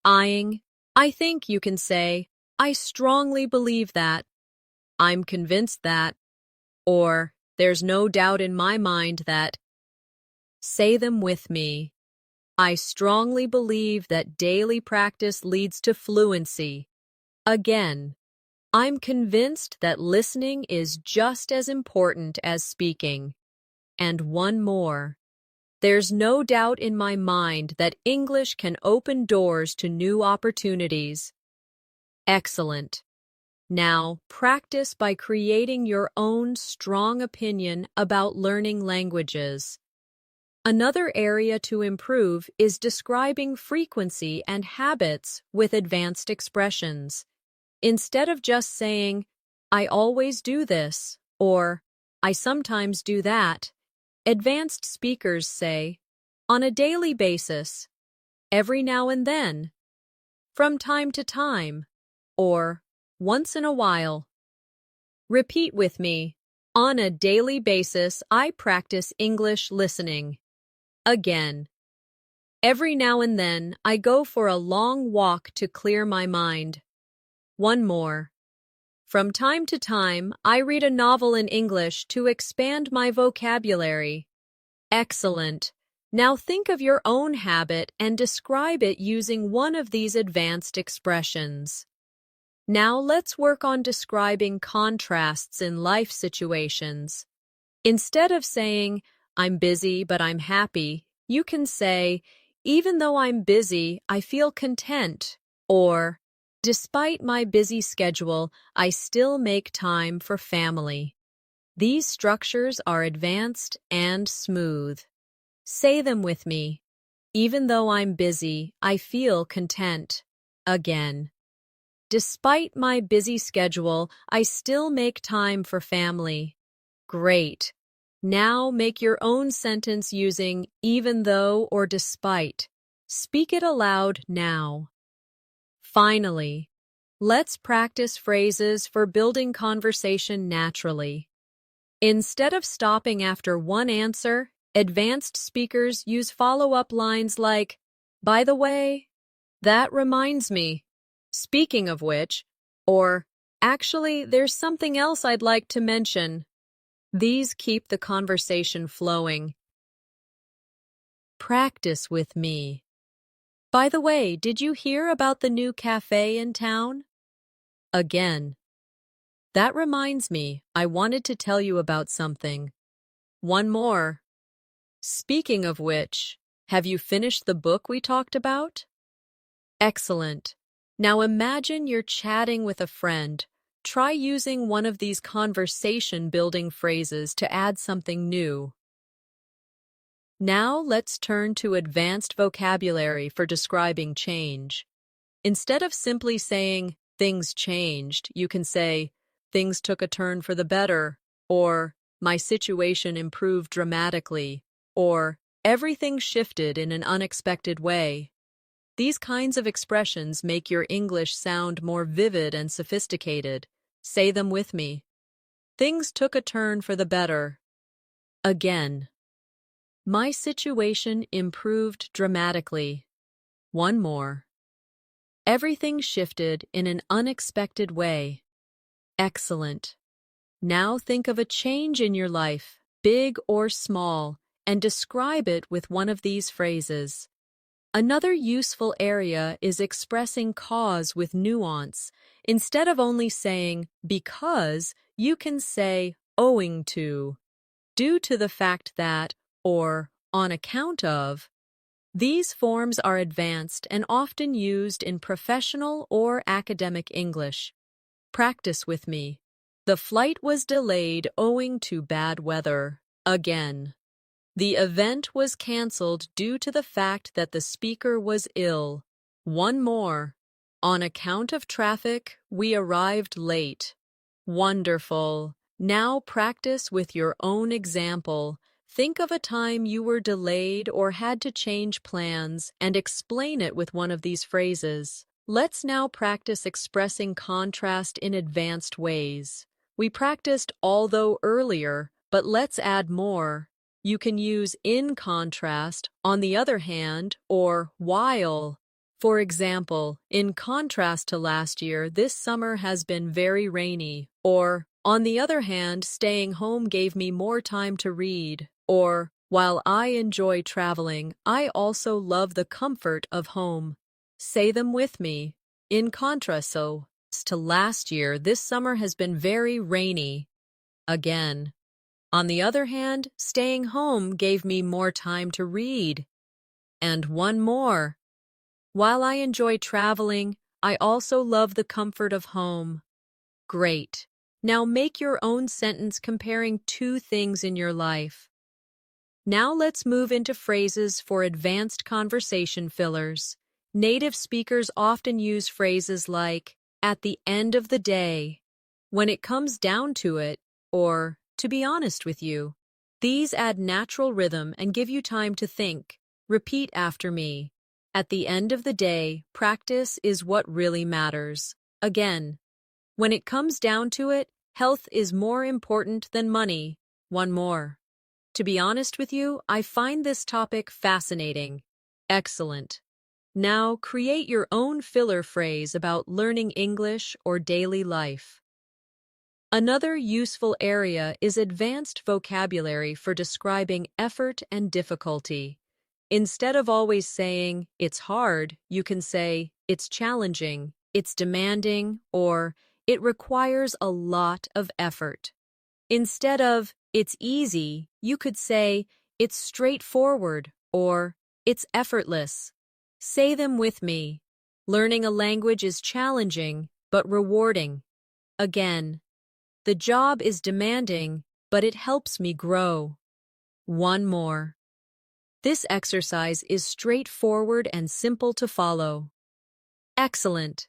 eyeing, I think you can say, I strongly believe that. I'm convinced that. or there's no doubt in my mind that. Say them with me. I strongly believe that daily practice leads to fluency. Again, I'm convinced that listening is just as important as speaking. And one more. There's no doubt in my mind that English can open doors to new opportunities. Excellent. Now, practice by creating your own strong opinion about learning languages. Another area to improve is describing frequency and habits with advanced expressions. Instead of just saying, I always do this, or I sometimes do that, advanced speakers say, on a daily basis, every now and then, from time to time, or once in a while. Repeat with me. On a daily basis, I practice English listening. Again. Every now and then, I go for a long walk to clear my mind. One more. From time to time, I read a novel in English to expand my vocabulary. Excellent. Now think of your own habit and describe it using one of these advanced expressions. Now let's work on describing contrasts in life situations. Instead of saying, I'm busy but I'm happy, you can say, even though I'm busy, I feel content, or despite my busy schedule, I still make time for family. These structures are advanced and smooth. Say them with me. Even though I'm busy, I feel content. Again. Despite my busy schedule, I still make time for family. Great. Now make your own sentence using even though or despite. Speak it aloud now. Finally, let's practice phrases for building conversation naturally. Instead of stopping after one answer, advanced speakers use follow-up lines like, by the way, that reminds me, speaking of which, or actually, there's something else I'd like to mention. These keep the conversation flowing. Practice with me. By the way, did you hear about the new cafe in town? Again. That reminds me, I wanted to tell you about something. One more. Speaking of which, have you finished the book we talked about? Excellent. Now imagine you're chatting with a friend. Try using one of these conversation-building phrases to add something new. Now let's turn to advanced vocabulary for describing change. Instead of simply saying, things changed, you can say, things took a turn for the better, or my situation improved dramatically, or everything shifted in an unexpected way. These kinds of expressions make your English sound more vivid and sophisticated. Say them with me. Things took a turn for the better. Again. My situation improved dramatically. One more. Everything shifted in an unexpected way. Excellent. Now think of a change in your life, big or small, and describe it with one of these phrases. Another useful area is expressing cause with nuance. Instead of only saying because, you can say owing to, due to the fact that, or on account of. These forms are advanced and often used in professional or academic English. Practice with me. The flight was delayed owing to bad weather. Again. The event was canceled due to the fact that the speaker was ill. One more. On account of traffic, we arrived late. Wonderful. Now practice with your own example. Think of a time you were delayed or had to change plans and explain it with one of these phrases. Let's now practice expressing contrast in advanced ways. We practiced although earlier, but let's add more. You can use in contrast, on the other hand, or while. For example, in contrast to last year, this summer has been very rainy, or On the other hand, staying home gave me more time to read. Or, while I enjoy traveling, I also love the comfort of home. Say them with me. In contrast, to last year, this summer has been very rainy. Again. On the other hand, staying home gave me more time to read. And one more. While I enjoy traveling, I also love the comfort of home. Great. Now make your own sentence comparing two things in your life. Now let's move into phrases for advanced conversation fillers. Native speakers often use phrases like, at the end of the day, when it comes down to it, or, to be honest with you. These add natural rhythm and give you time to think. Repeat after me. At the end of the day, practice is what really matters. Again. When it comes down to it, health is more important than money. One more. To be honest with you, I find this topic fascinating. Excellent. Now create your own filler phrase about learning English or daily life. Another useful area is advanced vocabulary for describing effort and difficulty. Instead of always saying, it's hard, you can say, it's challenging, it's demanding, or it requires a lot of effort. Instead of, it's easy, you could say, it's straightforward, or it's effortless. Say them with me. Learning a language is challenging, but rewarding. Again. The job is demanding, but it helps me grow. One more. This exercise is straightforward and simple to follow. Excellent.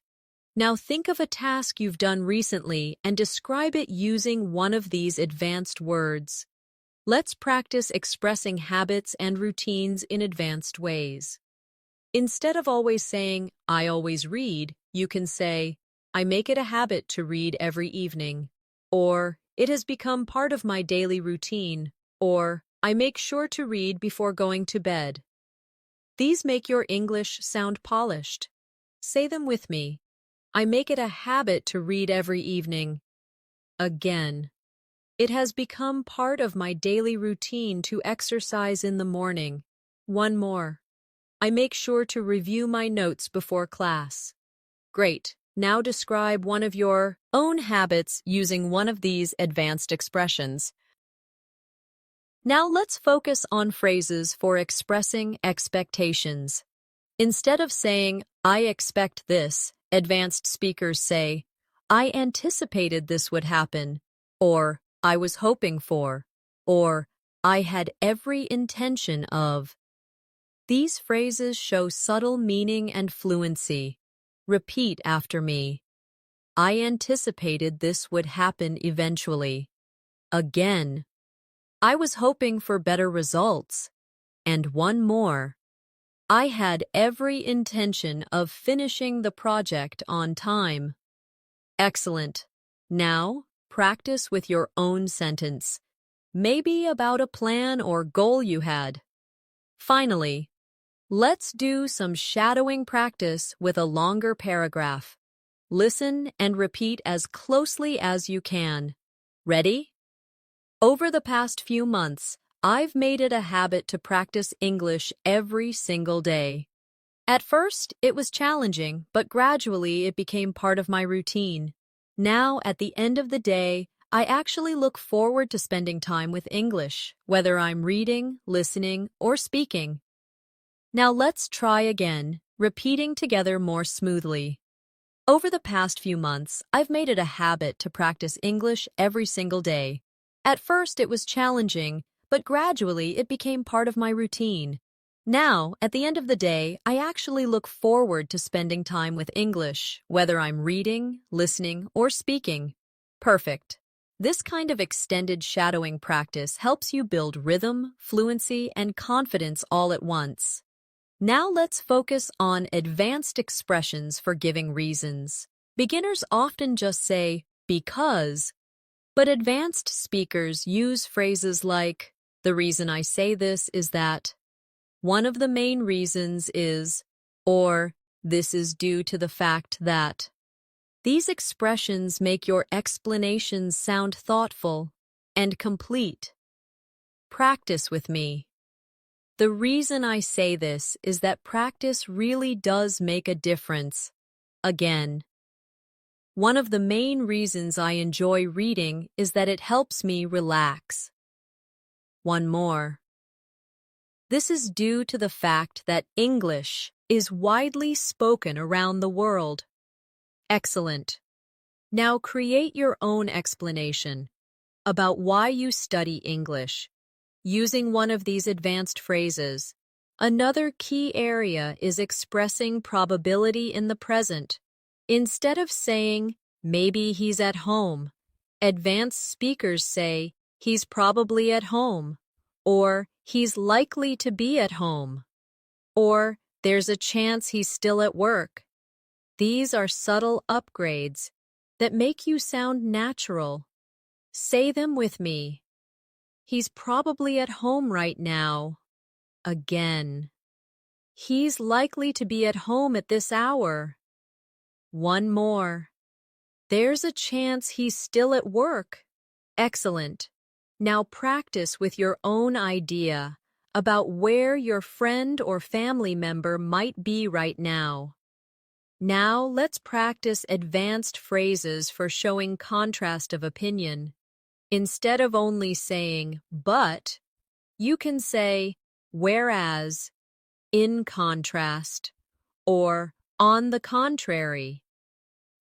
Now think of a task you've done recently and describe it using one of these advanced words. Let's practice expressing habits and routines in advanced ways. Instead of always saying, I always read, you can say, I make it a habit to read every evening. Or, it has become part of my daily routine. Or, I make sure to read before going to bed. These make your English sound polished. Say them with me. I make it a habit to read every evening. Again. It has become part of my daily routine to exercise in the morning. One more. I make sure to review my notes before class. Great. Now describe one of your own habits using one of these advanced expressions. Now let's focus on phrases for expressing expectations. Instead of saying, I expect this, advanced speakers say, I anticipated this would happen, or I was hoping for, or I had every intention of. These phrases show subtle meaning and fluency. Repeat after me. I anticipated this would happen eventually. Again. I was hoping for better results. And one more. I had every intention of finishing the project on time. Excellent. Now, practice with your own sentence. Maybe about a plan or goal you had. Finally, let's do some shadowing practice with a longer paragraph. Listen and repeat as closely as you can. Ready? Over the past few months, I've made it a habit to practice English every single day. At first, it was challenging, but gradually it became part of my routine. Now, at the end of the day, I actually look forward to spending time with English, whether I'm reading, listening, or speaking. Now let's try again, repeating together more smoothly. Over the past few months, I've made it a habit to practice English every single day. At first, it was challenging, but gradually it became part of my routine. Now, at the end of the day, I actually look forward to spending time with English, whether I'm reading, listening, or speaking. Perfect. This kind of extended shadowing practice helps you build rhythm, fluency, and confidence all at once. Now let's focus on advanced expressions for giving reasons. Beginners often just say, because, but advanced speakers use phrases like, the reason I say this is that, one of the main reasons is, or this is due to the fact that. These expressions make your explanations sound thoughtful and complete. Practice with me. The reason I say this is that practice really does make a difference. Again, one of the main reasons I enjoy reading is that it helps me relax. One more. This is due to the fact that English is widely spoken around the world. Excellent. Now create your own explanation about why you study English using one of these advanced phrases. Another key area is expressing probability in the present. Instead of saying, maybe he's at home, advanced speakers say, he's probably at home, or he's likely to be at home, or there's a chance he's still at work. These are subtle upgrades that make you sound natural. Say them with me. He's probably at home right now. Again. He's likely to be at home at this hour. One more. There's a chance he's still at work. Excellent. Now practice with your own idea about where your friend or family member might be right now. Now let's practice advanced phrases for showing contrast of opinion. Instead of only saying, but, you can say, whereas, in contrast, or on the contrary.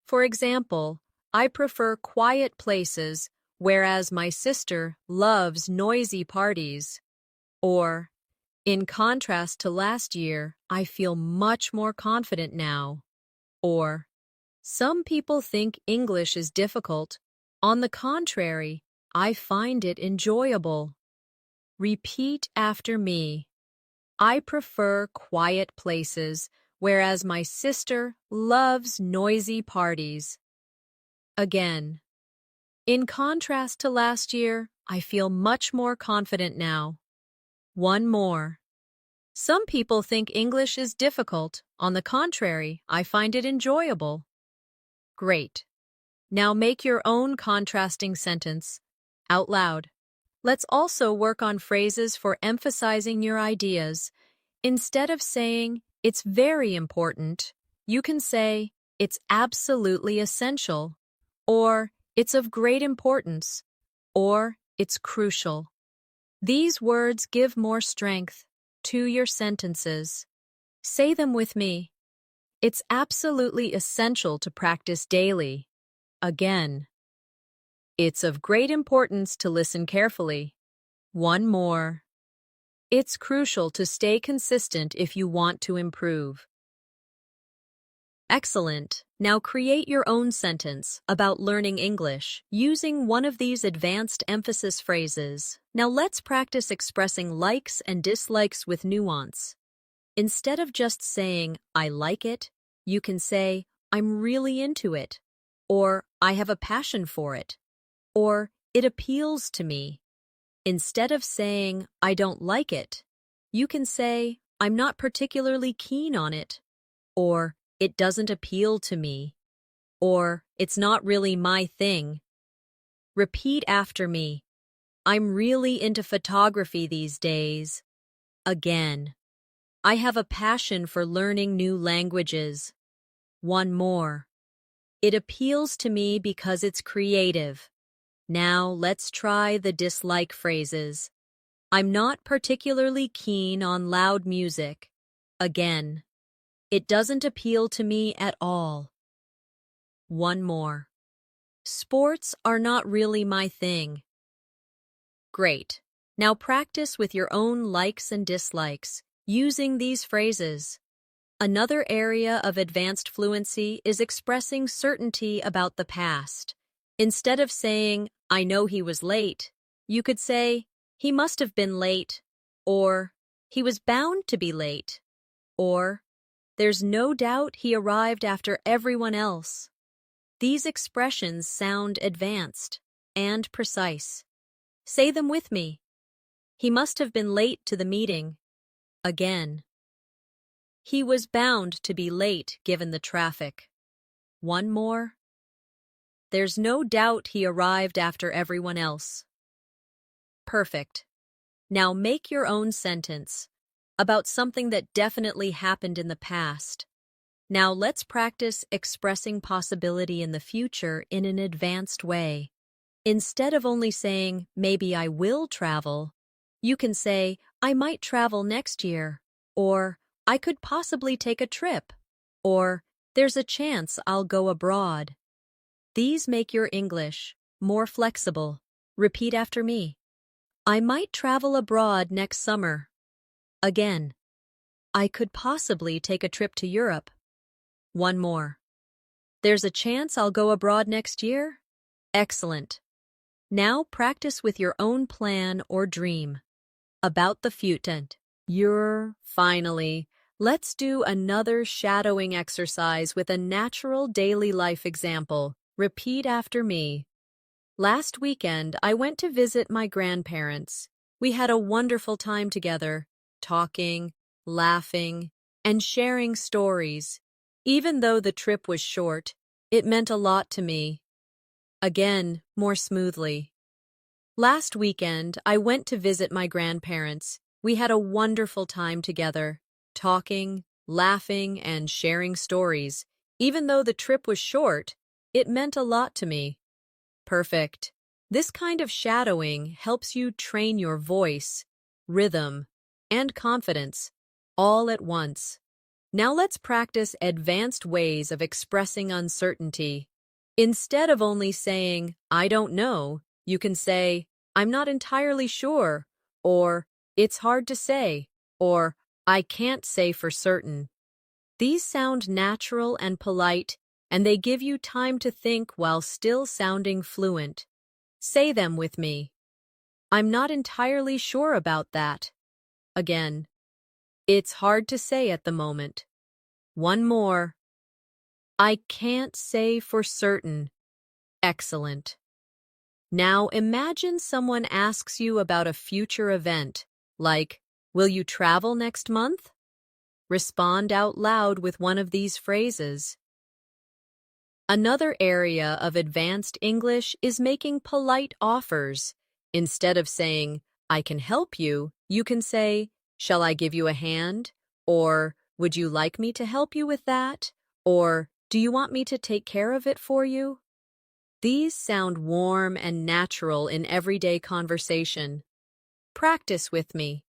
For example, I prefer quiet places, whereas my sister loves noisy parties. Or, in contrast to last year, I feel much more confident now. Or, some people think English is difficult. On the contrary, I find it enjoyable. Repeat after me. I prefer quiet places, whereas my sister loves noisy parties. Again. In contrast to last year, I feel much more confident now. One more. Some people think English is difficult. On the contrary, I find it enjoyable. Great. Now make your own contrasting sentence out loud. Let's also work on phrases for emphasizing your ideas. Instead of saying, it's very important, you can say, it's absolutely essential, or it's of great importance, or it's crucial. These words give more strength to your sentences. Say them with me. It's absolutely essential to practice daily. Again. It's of great importance to listen carefully. One more. It's crucial to stay consistent if you want to improve. Excellent. Now create your own sentence about learning English using one of these advanced emphasis phrases. Now let's practice expressing likes and dislikes with nuance. Instead of just saying, I like it, you can say, I'm really into it, or I have a passion for it, or it appeals to me. Instead of saying, I don't like it, you can say, I'm not particularly keen on it, or it doesn't appeal to me, or it's not really my thing. Repeat after me. I'm really into photography these days. Again. I have a passion for learning new languages. One more. It appeals to me because it's creative. Now let's try the dislike phrases. I'm not particularly keen on loud music. Again. It doesn't appeal to me at all. One more. Sports are not really my thing. Great. Now practice with your own likes and dislikes using these phrases. Another area of advanced fluency is expressing certainty about the past. Instead of saying, I know he was late, you could say, he must have been late, or he was bound to be late, or there's no doubt he arrived after everyone else. These expressions sound advanced and precise. Say them with me. He must have been late to the meeting. Again. He was bound to be late given the traffic. One more. There's no doubt he arrived after everyone else. Perfect. Now make your own sentence about something that definitely happened in the past. Now let's practice expressing possibility in the future in an advanced way. Instead of only saying, maybe I will travel, you can say, I might travel next year, or I could possibly take a trip, or there's a chance I'll go abroad. These make your English more flexible. Repeat after me. I might travel abroad next summer. Again, I could possibly take a trip to Europe. One more. There's a chance I'll go abroad next year? Excellent. Now practice with your own plan or dream about the future. Finally, let's do another shadowing exercise with a natural daily life example. Repeat after me. Last weekend, I went to visit my grandparents. We had a wonderful time together, talking, laughing, and sharing stories. Even though the trip was short, it meant a lot to me. Again, more smoothly. Last weekend, I went to visit my grandparents. We had a wonderful time together, talking, laughing, and sharing stories. Even though the trip was short, it meant a lot to me. Perfect. This kind of shadowing helps you train your voice, rhythm, and confidence all at once. Now let's practice advanced ways of expressing uncertainty. Instead of only saying, I don't know, you can say, I'm not entirely sure, or it's hard to say, or I can't say for certain. These sound natural and polite, and they give you time to think while still sounding fluent. Say them with me. I'm not entirely sure about that. Again, it's hard to say at the moment. One more. I can't say for certain. Excellent. Now imagine someone asks you about a future event, like, will you travel next month? Respond out loud with one of these phrases. Another area of advanced English is making polite offers. Instead of saying, I can help you, you can say, shall I give you a hand? Or, would you like me to help you with that? Or, do you want me to take care of it for you? These sound warm and natural in everyday conversation. Practice with me.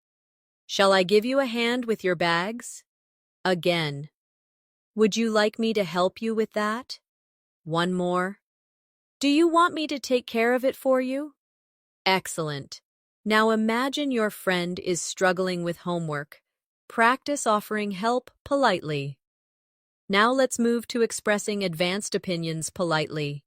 Shall I give you a hand with your bags? Again. Would you like me to help you with that? One more. Do you want me to take care of it for you? Excellent. Now imagine your friend is struggling with homework. Practice offering help politely. Now let's move to expressing advanced opinions politely.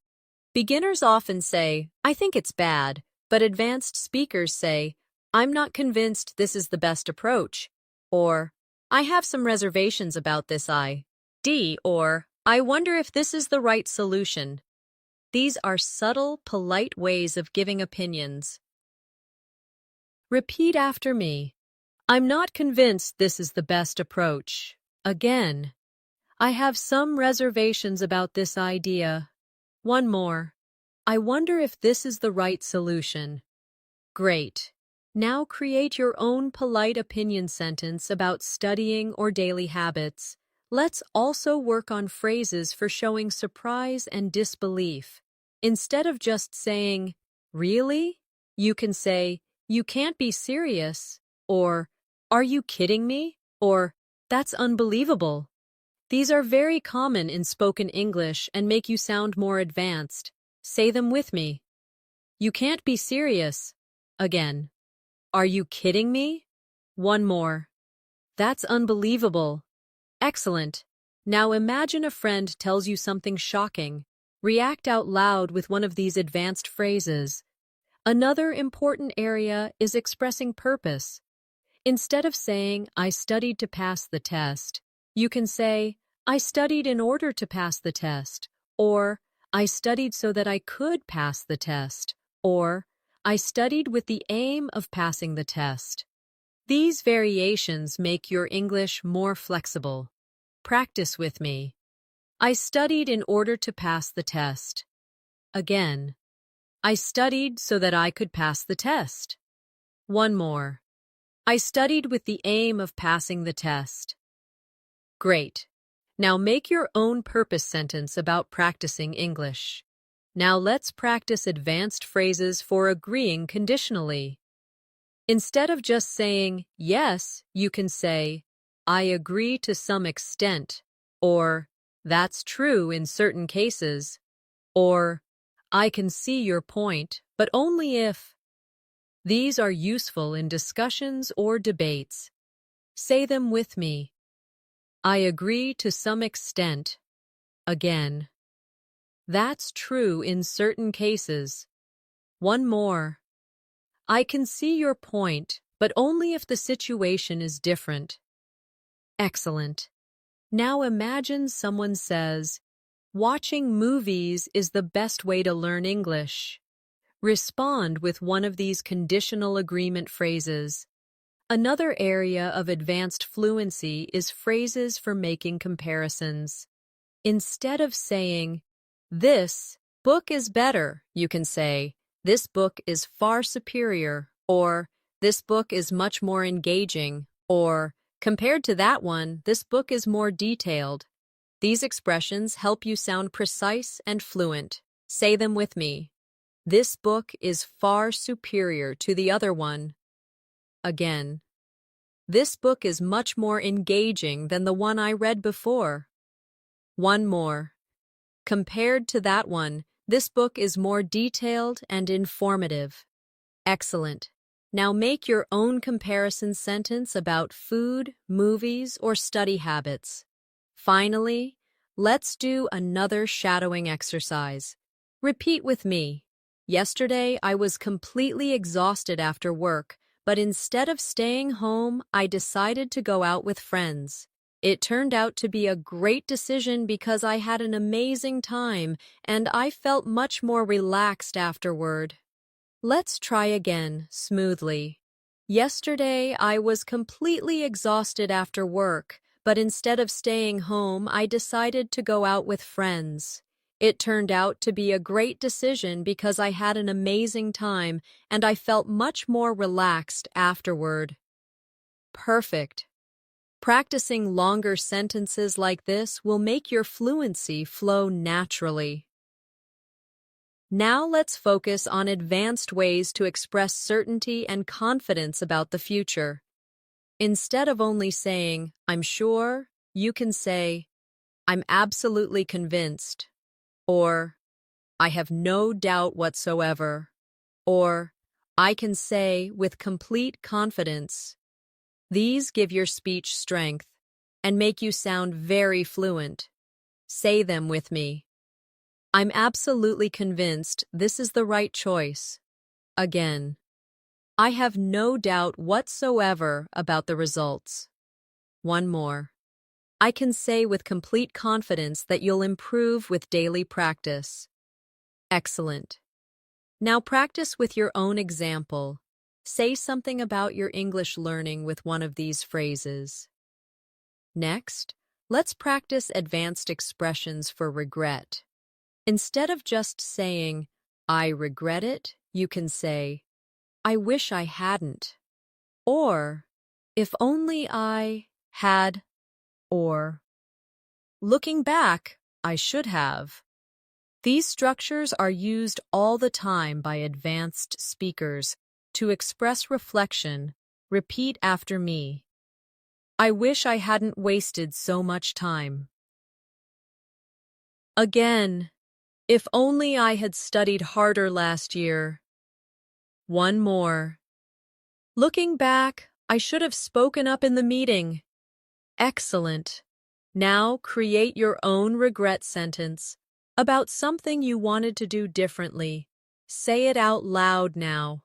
Beginners often say, I think it's bad, but advanced speakers say, I'm not convinced this is the best approach, or I have some reservations about this idea, or I wonder if this is the right solution. These are subtle, polite ways of giving opinions. Repeat after me. I'm not convinced this is the best approach. Again. I have some reservations about this idea. One more. I wonder if this is the right solution. Great. Now create your own polite opinion sentence about studying or daily habits. Let's also work on phrases for showing surprise and disbelief. Instead of just saying, really? You can say, you can't be serious, or, are you kidding me? Or, that's unbelievable. These are very common in spoken English and make you sound more advanced. Say them with me. You can't be serious. Again. Are you kidding me? One more. That's unbelievable. Excellent. Now imagine a friend tells you something shocking. React out loud with one of these advanced phrases. Another important area is expressing purpose. Instead of saying, I studied to pass the test, you can say, I studied in order to pass the test, or I studied so that I could pass the test, or I studied with the aim of passing the test. These variations make your English more flexible. Practice with me. I studied in order to pass the test. Again. I studied so that I could pass the test. One more. I studied with the aim of passing the test. Great. Now make your own purpose sentence about practicing English. Now let's practice advanced phrases for agreeing conditionally. Instead of just saying yes, you can say, I agree to some extent, or that's true in certain cases, or I can see your point, but only if. These are useful in discussions or debates. Say them with me. I agree to some extent. Again. That's true in certain cases. One more. I can see your point, but only if the situation is different. Excellent. Now imagine someone says, watching movies is the best way to learn English. Respond with one of these conditional agreement phrases. Another area of advanced fluency is phrases for making comparisons. Instead of saying, this book is better, you can say, this book is far superior, or this book is much more engaging, or compared to that one, this book is more detailed. These expressions help you sound precise and fluent. Say them with me. This book is far superior to the other one. Again. This book is much more engaging than the one I read before. One more. Compared to that one, this book is more detailed and informative. Excellent. Now make your own comparison sentence about food, movies, or study habits. Finally, let's do another shadowing exercise. Repeat with me. Yesterday, I was completely exhausted after work, but instead of staying home, I decided to go out with friends. It turned out to be a great decision because I had an amazing time and I felt much more relaxed afterward. Let's try again, smoothly. Yesterday, I was completely exhausted after work, but instead of staying home, I decided to go out with friends. It turned out to be a great decision because I had an amazing time and I felt much more relaxed afterward. Perfect. Practicing longer sentences like this will make your fluency flow naturally. Now let's focus on advanced ways to express certainty and confidence about the future. Instead of only saying, I'm sure, you can say, I'm absolutely convinced, or I have no doubt whatsoever, or I can say with complete confidence. These give your speech strength and make you sound very fluent. Say them with me. I'm absolutely convinced this is the right choice. Again. I have no doubt whatsoever about the results. One more. I can say with complete confidence that you'll improve with daily practice. Excellent. Now practice with your own example. Say something about your English learning with one of these phrases. Next, let's practice advanced expressions for regret. Instead of just saying, I regret it, you can say, I wish I hadn't. Or, if only I had, or, looking back, I should have. These structures are used all the time by advanced speakers to express reflection. Repeat after me. I wish I hadn't wasted so much time. Again, if only I had studied harder last year. One more. Looking back, I should have spoken up in the meeting. Excellent. Now create your own regret sentence about something you wanted to do differently. Say it out loud now.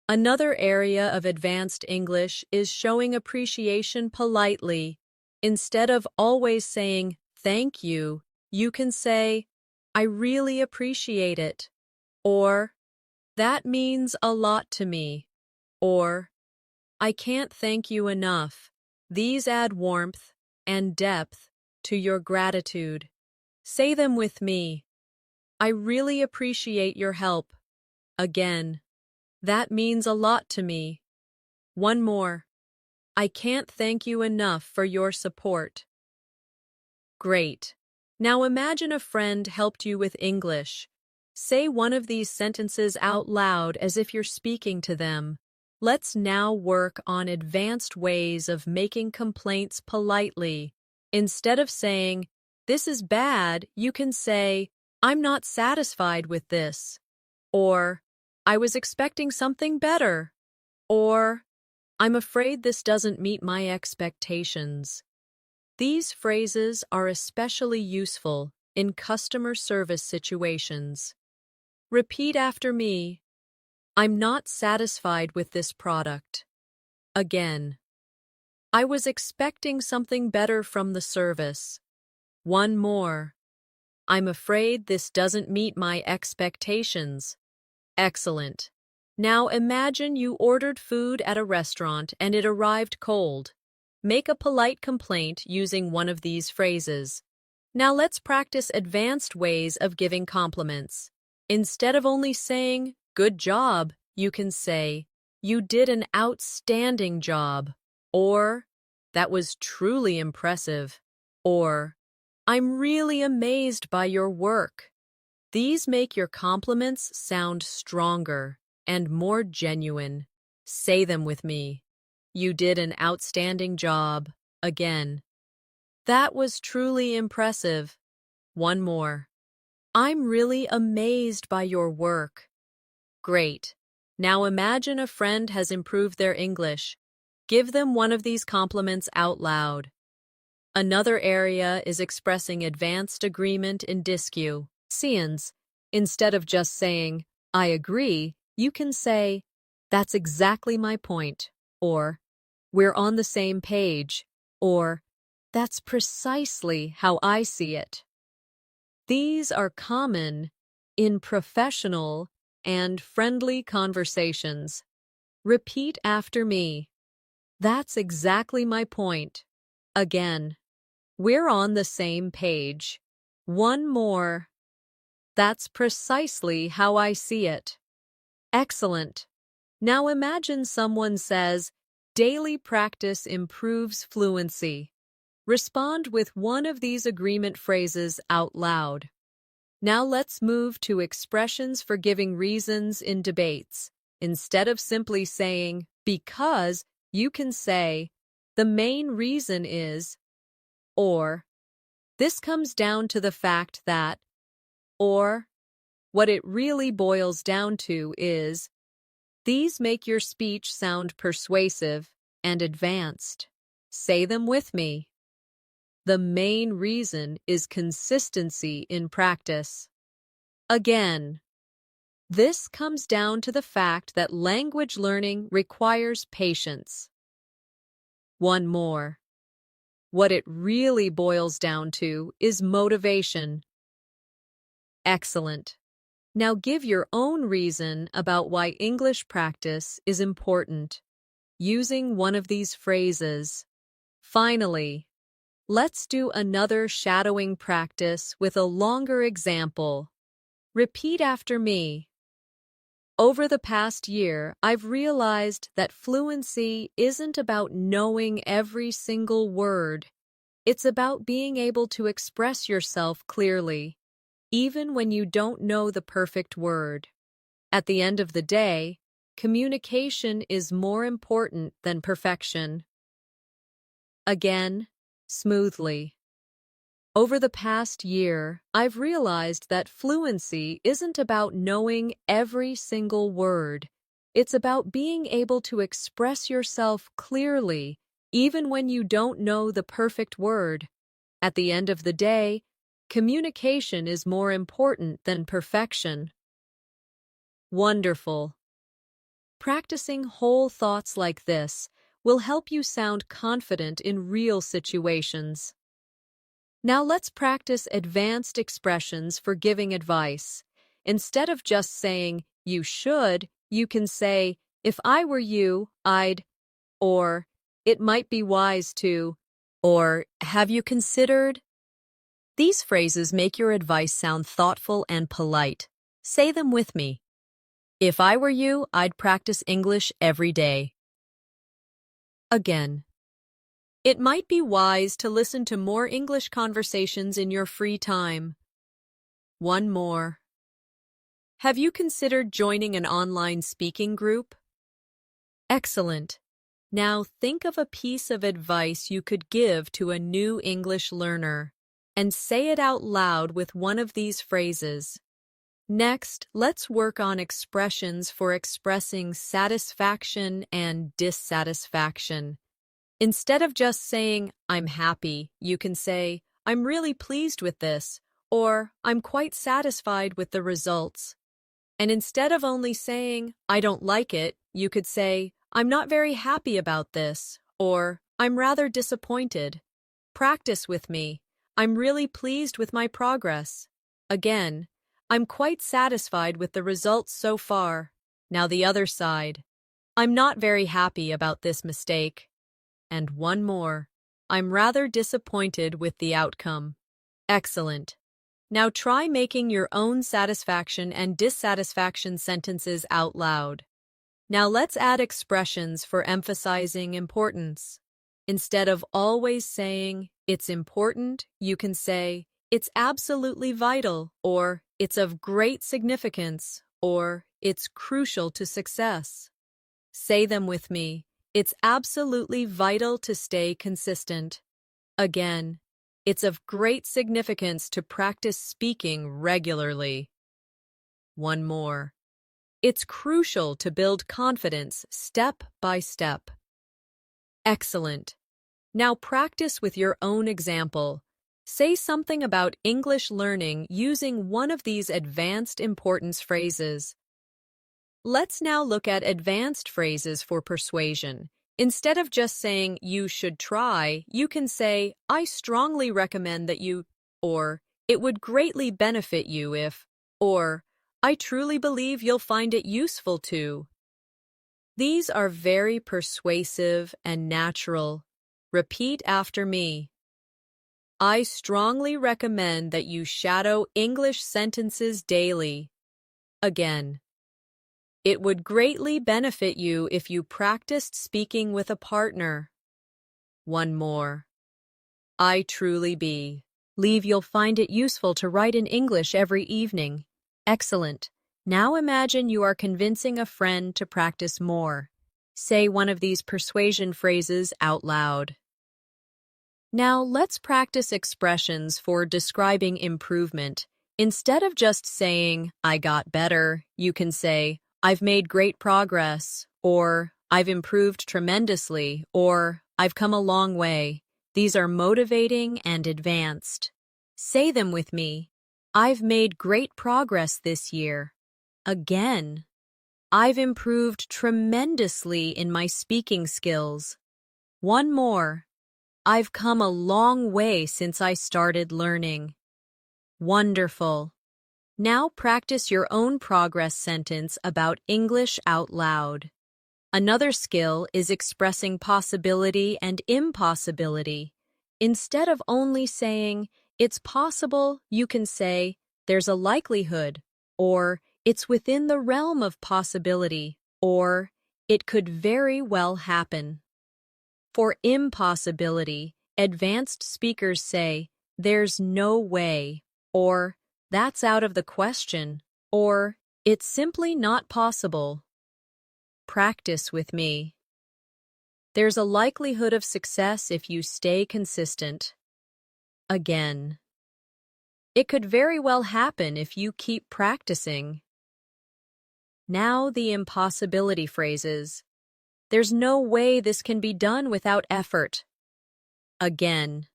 Another area of advanced English is showing appreciation politely. Instead of always saying, thank you, you can say, I really appreciate it. Or, that means a lot to me. Or, I can't thank you enough. These add warmth and depth to your gratitude. Say them with me. I really appreciate your help. Again. That means a lot to me. One more. I can't thank you enough for your support. Great. Now imagine a friend helped you with English. Say one of these sentences out loud as if you're speaking to them. Let's now work on advanced ways of making complaints politely. Instead of saying, "This is bad," you can say, "I'm not satisfied with this." Or, "I was expecting something better." Or, "I'm afraid this doesn't meet my expectations." These phrases are especially useful in customer service situations. Repeat after me. I'm not satisfied with this product. Again. I was expecting something better from the service. One more. I'm afraid this doesn't meet my expectations. Excellent. Now imagine you ordered food at a restaurant and it arrived cold. Make a polite complaint using one of these phrases. Now let's practice advanced ways of giving compliments. Instead of only saying, "Good job," you can say, "You did an outstanding job," or "That was truly impressive," or "I'm really amazed by your work." These make your compliments sound stronger and more genuine. Say them with me. You did an outstanding job. Again. That was truly impressive. One more. I'm really amazed by your work. Great. Now imagine a friend has improved their English. Give them one of these compliments out loud. Another area is expressing advanced agreement in disque. Instead of just saying, "I agree," you can say, "That's exactly my point," or "We're on the same page," or "That's precisely how I see it." These are common in professional and friendly conversations. Repeat after me. That's exactly my point. Again. We're on the same page. One more. That's precisely how I see it. Excellent. Now imagine someone says, "Daily practice improves fluency." Respond with one of these agreement phrases out loud. Now let's move to expressions for giving reasons in debates. Instead of simply saying, "Because," you can say, "The main reason is," or "This comes down to the fact that," or "What it really boils down to is." These make your speech sound persuasive and advanced. Say them with me. The main reason is consistency in practice. Again. This comes down to the fact that language learning requires patience. One more. What it really boils down to is motivation. Excellent. Now give your own reason about why English practice is important, using one of these phrases. Finally, let's do another shadowing practice with a longer example. Repeat after me. Over the past year, I've realized that fluency isn't about knowing every single word. It's about being able to express yourself clearly, even when you don't know the perfect word. At the end of the day, communication is more important than perfection. Again, smoothly. Over the past year, I've realized that fluency isn't about knowing every single word. It's about being able to express yourself clearly, even when you don't know the perfect word. At the end of the day, communication is more important than perfection. Wonderful. Practicing whole thoughts like this will help you sound confident in real situations. Now let's practice advanced expressions for giving advice. Instead of just saying, "You should," you can say, "If I were you, I'd," or "It might be wise to," or "Have you considered?" These phrases make your advice sound thoughtful and polite. Say them with me. If I were you, I'd practice English every day. Again, it might be wise to listen to more English conversations in your free time. One more. Have you considered joining an online speaking group? Excellent. Now think of a piece of advice you could give to a new English learner and say it out loud with one of these phrases. Next, let's work on expressions for expressing satisfaction and dissatisfaction. Instead of just saying, "I'm happy," you can say, "I'm really pleased with this," or "I'm quite satisfied with the results." And instead of only saying, "I don't like it," you could say, "I'm not very happy about this," or "I'm rather disappointed." Practice with me. I'm really pleased with my progress. Again, I'm quite satisfied with the results so far. Now the other side. I'm not very happy about this mistake. And one more. I'm rather disappointed with the outcome. Excellent. Now try making your own satisfaction and dissatisfaction sentences out loud. Now let's add expressions for emphasizing importance. Instead of always saying, "It's important," you can say, "It's absolutely vital," or "It's of great significance," or "It's crucial to success." Say them with me. It's absolutely vital to stay consistent. Again, it's of great significance to practice speaking regularly. One more. It's crucial to build confidence step by step. Excellent. Now practice with your own example. Say something about English learning using one of these advanced importance phrases. Let's now look at advanced phrases for persuasion. Instead of just saying, "You should try," you can say, "I strongly recommend that you," or "It would greatly benefit you if," or "I truly believe you'll find it useful to." These are very persuasive and natural. Repeat after me. I strongly recommend that you shadow English sentences daily. Again. It would greatly benefit you if you practiced speaking with a partner. One more. I truly believe you'll find it useful to write in English every evening. Excellent. Now imagine you are convincing a friend to practice more. Say one of these persuasion phrases out loud. Now let's practice expressions for describing improvement. Instead of just saying, "I got better," you can say, "I've made great progress," or "I've improved tremendously," or "I've come a long way." These are motivating and advanced. Say them with me. I've made great progress this year. Again. I've improved tremendously in my speaking skills. One more. I've come a long way since I started learning. Wonderful. Now practice your own progress sentence about English out loud. Another skill is expressing possibility and impossibility. Instead of only saying, "It's possible," you can say, "There's a likelihood," or "It's within the realm of possibility," or "It could very well happen." For impossibility, advanced speakers say, "There's no way," or "That's out of the question," or "It's simply not possible." Practice with me. There's a likelihood of success if you stay consistent. Again. It could very well happen if you keep practicing. Now the impossibility phrases. There's no way this can be done without effort. Again.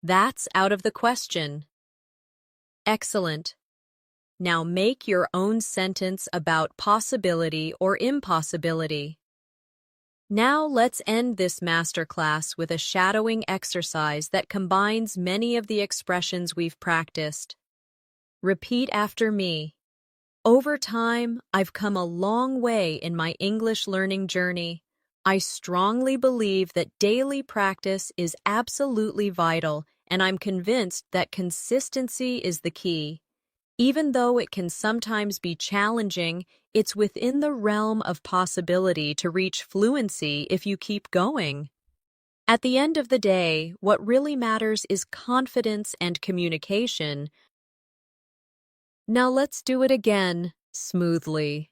That's out of the question. Excellent. Now make your own sentence about possibility or impossibility. Now let's end this masterclass with a shadowing exercise that combines many of the expressions we've practiced. Repeat after me. Over time, I've come a long way in my English learning journey. I strongly believe that daily practice is absolutely vital and I'm convinced that consistency is the key. Even though it can sometimes be challenging, it's within the realm of possibility to reach fluency if you keep going. At the end of the day, what really matters is confidence and communication. Now let's do it again, smoothly.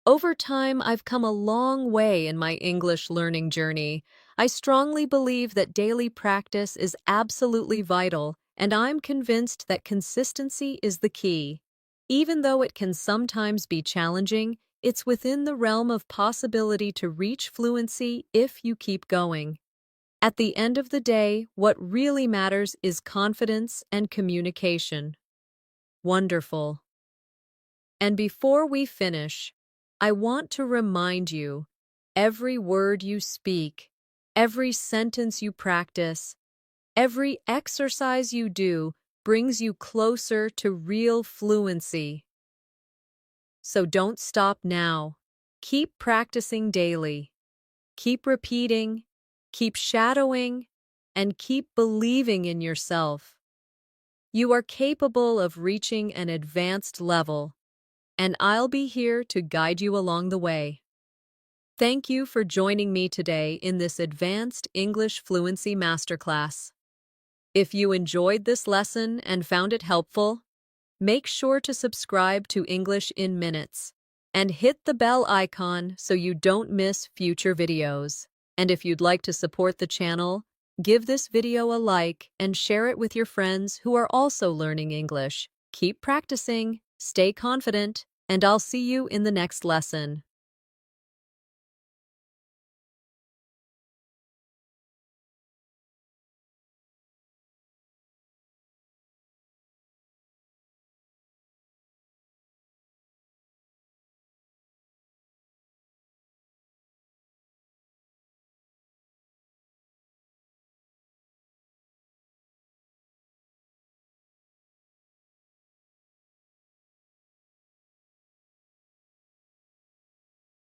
Over time, I've come a long way in my English learning journey. I strongly believe that daily practice is absolutely vital, and I'm convinced that consistency is the key. Even though it can sometimes be challenging, it's within the realm of possibility to reach fluency if you keep going. At the end of the day, what really matters is confidence and communication. Wonderful. And before we finish, I want to remind you, every word you speak, every sentence you practice, every exercise you do brings you closer to real fluency. So don't stop now. Keep practicing daily. Keep repeating, keep shadowing, and keep believing in yourself. You are capable of reaching an advanced level, and I'll be here to guide you along the way. Thank you for joining me today in this Advanced English Fluency Masterclass. If you enjoyed this lesson and found it helpful, make sure to subscribe to English in Minutes and hit the bell icon so you don't miss future videos. And if you'd like to support the channel, give this video a like and share it with your friends who are also learning English. Keep practicing, stay confident, and I'll see you in the next lesson.